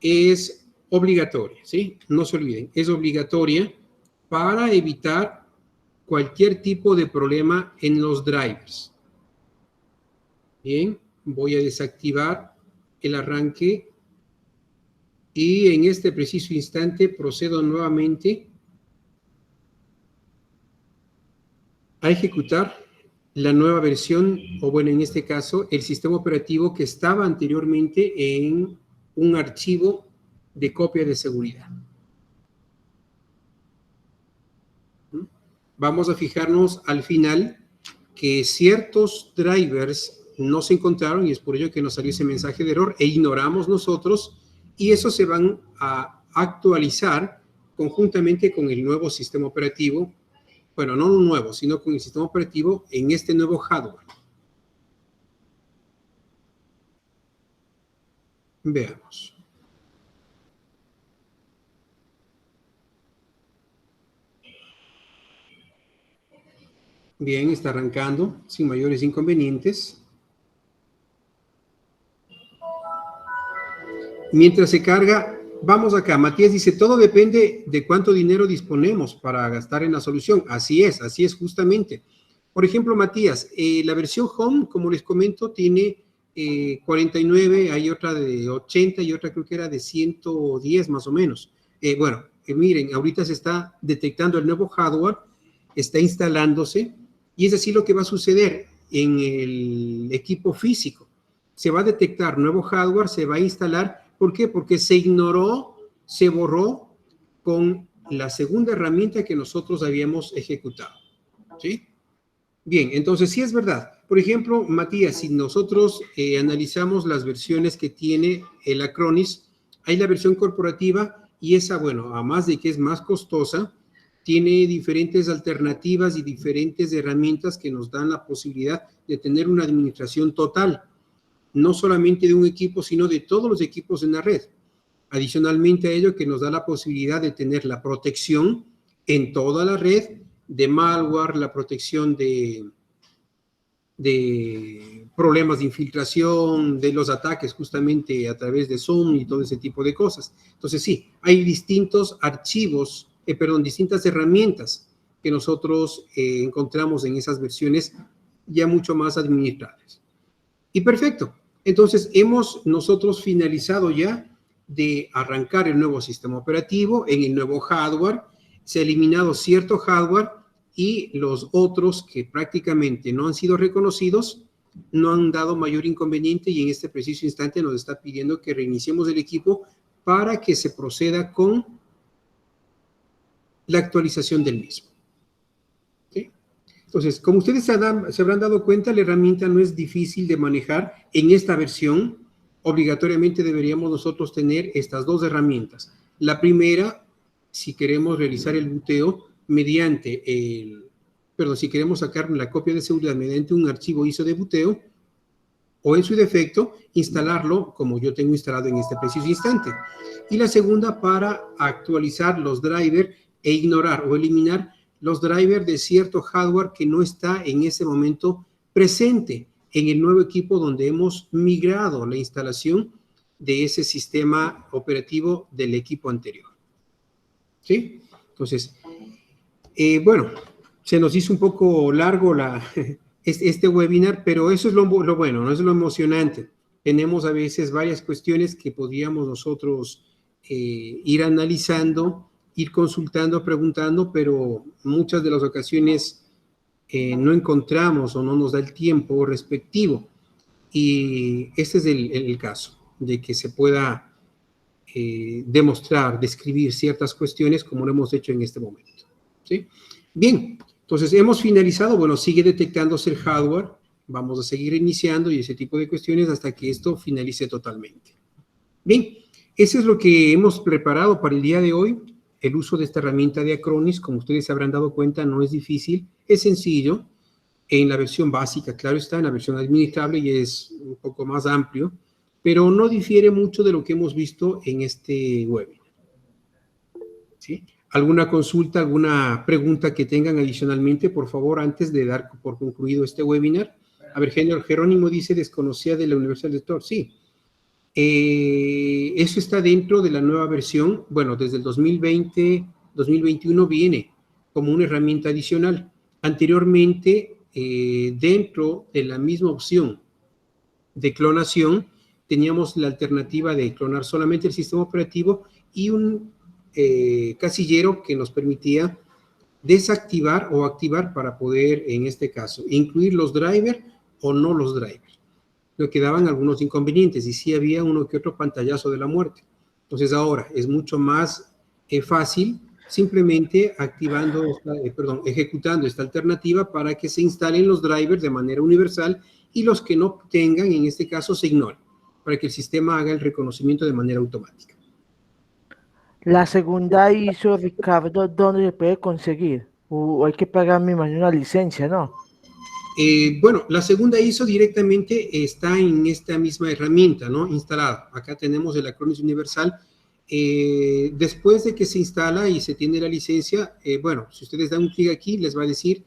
es obligatoria, ¿sí? No se olviden, es obligatoria para evitar cualquier tipo de problema en los drivers. Bien, voy a desactivar el arranque y en este preciso instante procedo nuevamente a ejecutar la nueva versión, o bueno, en este caso, el sistema operativo que estaba anteriormente en un archivo de copia de seguridad. Vamos a fijarnos al final que ciertos drivers no se encontraron y es por ello que nos salió ese mensaje de error e ignoramos nosotros y esos se van a actualizar conjuntamente con el nuevo sistema operativo. Bueno, no un nuevo, sino con el sistema operativo en este nuevo hardware. Veamos. Bien, está arrancando sin mayores inconvenientes. Mientras se carga, vamos acá. Matías dice, todo depende de cuánto dinero disponemos para gastar en la solución. Así es justamente. Por ejemplo, Matías, la versión Home, como les comento, tiene 49, hay otra de 80 y otra creo que era de 110 más o menos. Miren, ahorita se está detectando el nuevo hardware, está instalándose, y es así lo que va a suceder en el equipo físico. Se va a detectar nuevo hardware, se va a instalar. ¿Por qué? Porque se ignoró, se borró con la segunda herramienta que nosotros habíamos ejecutado. ¿Sí? Bien, entonces sí es verdad. Por ejemplo, Matías, si nosotros analizamos las versiones que tiene el Acronis, hay la versión corporativa y esa, bueno, además de que es más costosa, tiene diferentes alternativas y diferentes herramientas que nos dan la posibilidad de tener una administración total, no solamente de un equipo, sino de todos los equipos en la red. Adicionalmente a ello, que nos da la posibilidad de tener la protección en toda la red, de malware, la protección de problemas de infiltración, de los ataques justamente a través de Zoom y todo ese tipo de cosas. Entonces sí, hay distintos archivos, distintas herramientas que nosotros encontramos en esas versiones ya mucho más administrables. Y perfecto. Entonces hemos nosotros finalizado ya de arrancar el nuevo sistema operativo en el nuevo hardware. Se ha eliminado cierto hardware y los otros que prácticamente no han sido reconocidos no han dado mayor inconveniente, y en este preciso instante nos está pidiendo que reiniciemos el equipo para que se proceda con la actualización del mismo. ¿Sí? Entonces, como ustedes se habrán dado cuenta, la herramienta no es difícil de manejar. En esta versión, obligatoriamente deberíamos nosotros tener estas dos herramientas. La primera, si queremos realizar el buteo mediante si queremos sacar la copia de seguridad mediante un archivo ISO de buteo, o en su defecto, instalarlo como yo tengo instalado en este preciso instante. Y la segunda, para actualizar los drivers e ignorar o eliminar los drivers de cierto hardware que no está en ese momento presente en el nuevo equipo donde hemos migrado la instalación de ese sistema operativo del equipo anterior. ¿Sí? Entonces, se nos hizo un poco largo este webinar, pero eso es lo bueno, no es lo emocionante. Tenemos a veces varias cuestiones que podríamos nosotros ir analizando, ir consultando, preguntando, pero muchas de las ocasiones no encontramos o no nos da el tiempo respectivo. Y este es el caso, de que se pueda demostrar, describir ciertas cuestiones como lo hemos hecho en este momento. ¿Sí? Bien, entonces hemos finalizado. Bueno, sigue detectándose el hardware, vamos a seguir iniciando y ese tipo de cuestiones hasta que esto finalice totalmente. Bien, eso es lo que hemos preparado para el día de hoy. El uso de esta herramienta de Acronis, como ustedes se habrán dado cuenta, no es difícil, es sencillo. En la versión básica, claro está, en la versión administrable y es un poco más amplio, pero no difiere mucho de lo que hemos visto en este webinar. ¿Sí? ¿Alguna consulta, alguna pregunta que tengan adicionalmente, por favor, antes de dar por concluido este webinar? A ver, Jerónimo dice, desconocía de la Universidad de Tor. Sí. Eso está dentro de la nueva versión. Bueno, desde el 2020, 2021 viene como una herramienta adicional. Anteriormente, dentro de la misma opción de clonación, teníamos la alternativa de clonar solamente el sistema operativo y un casillero que nos permitía desactivar o activar para poder, en este caso, incluir los drivers o no los drivers. Lo que daban algunos inconvenientes y sí había uno que otro pantallazo de la muerte. Entonces ahora es mucho más fácil simplemente ejecutando esta alternativa para que se instalen los drivers de manera universal y los que no tengan, en este caso, se ignoren, para que el sistema haga el reconocimiento de manera automática. La segunda ISO, Ricardo, ¿dónde se puede conseguir? O hay que pagar, me imagino, una licencia, ¿no? Bueno, la segunda ISO directamente está en esta misma herramienta, ¿no? Instalada. Acá tenemos el Acronis Universal. Después de que se instala y se tiene la licencia, bueno, si ustedes dan un clic aquí, les va a decir,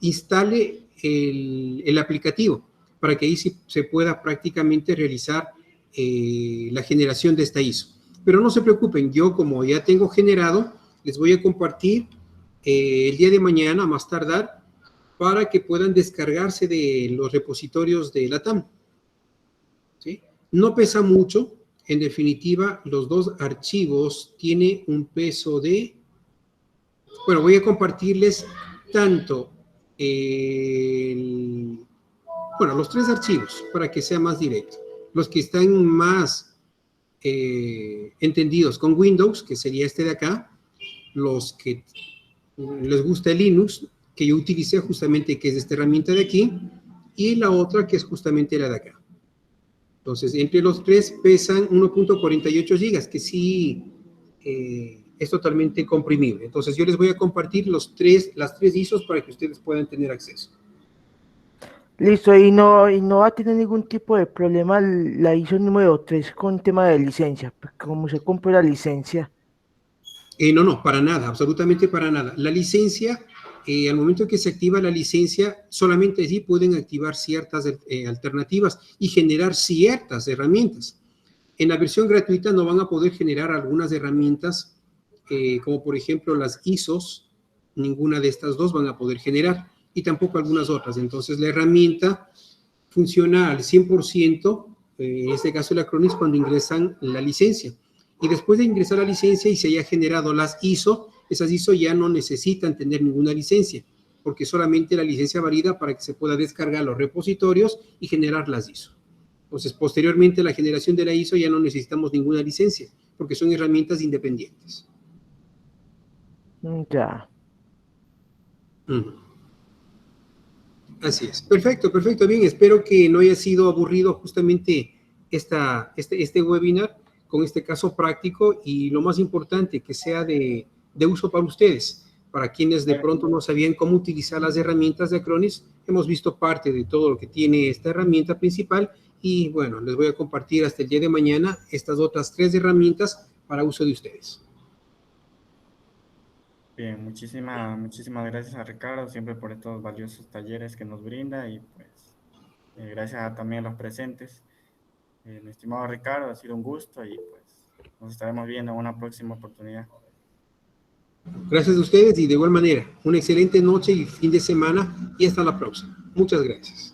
instale el aplicativo, para que ahí se pueda prácticamente realizar la generación de esta ISO. Pero no se preocupen, yo como ya tengo generado, les voy a compartir el día de mañana, a más tardar, para que puedan descargarse de los repositorios de LATAM. ¿Sí? No pesa mucho. En definitiva, los dos archivos tienen un peso de... Bueno, voy a compartirles tanto los tres archivos para que sea más directo. Los que están más entendidos con Windows, que sería este de acá, los que les gusta el Linux, que yo utilicé justamente, que es esta herramienta de aquí, y la otra que es justamente la de acá. Entonces, entre los tres pesan 1.48 gigas, que sí es totalmente comprimible. Entonces, yo les voy a compartir las tres ISOs para que ustedes puedan tener acceso. Listo, y no va a tener ningún tipo de problema la ISO número 3 con tema de licencia, porque como se compró la licencia. No, para nada, absolutamente para nada. La licencia, al momento que se activa la licencia, solamente allí pueden activar ciertas alternativas y generar ciertas herramientas. En la versión gratuita no van a poder generar algunas herramientas, como por ejemplo las ISOs, ninguna de estas dos van a poder generar, y tampoco algunas otras. Entonces la herramienta funciona al 100%, en este caso el Acronis, cuando ingresan la licencia. Y después de ingresar la licencia y se haya generado las ISO, esas ISO ya no necesitan tener ninguna licencia, porque solamente la licencia válida para que se pueda descargar los repositorios y generar las ISO. Entonces, posteriormente a la generación de la ISO ya no necesitamos ninguna licencia, porque son herramientas independientes. Ya. Así es. Perfecto, perfecto. Bien, espero que no haya sido aburrido justamente este webinar con este caso práctico y lo más importante, que sea de uso para ustedes. Para quienes de pronto no sabían cómo utilizar las herramientas de Acronis, hemos visto parte de todo lo que tiene esta herramienta principal y bueno, les voy a compartir hasta el día de mañana estas otras 3 herramientas para uso de ustedes. Bien, muchísimas gracias a Ricardo siempre por estos valiosos talleres que nos brinda y pues gracias también a los presentes. Mi estimado Ricardo, ha sido un gusto y pues nos estaremos viendo en una próxima oportunidad. Gracias a ustedes y de igual manera, una excelente noche y fin de semana y hasta la próxima. Muchas gracias.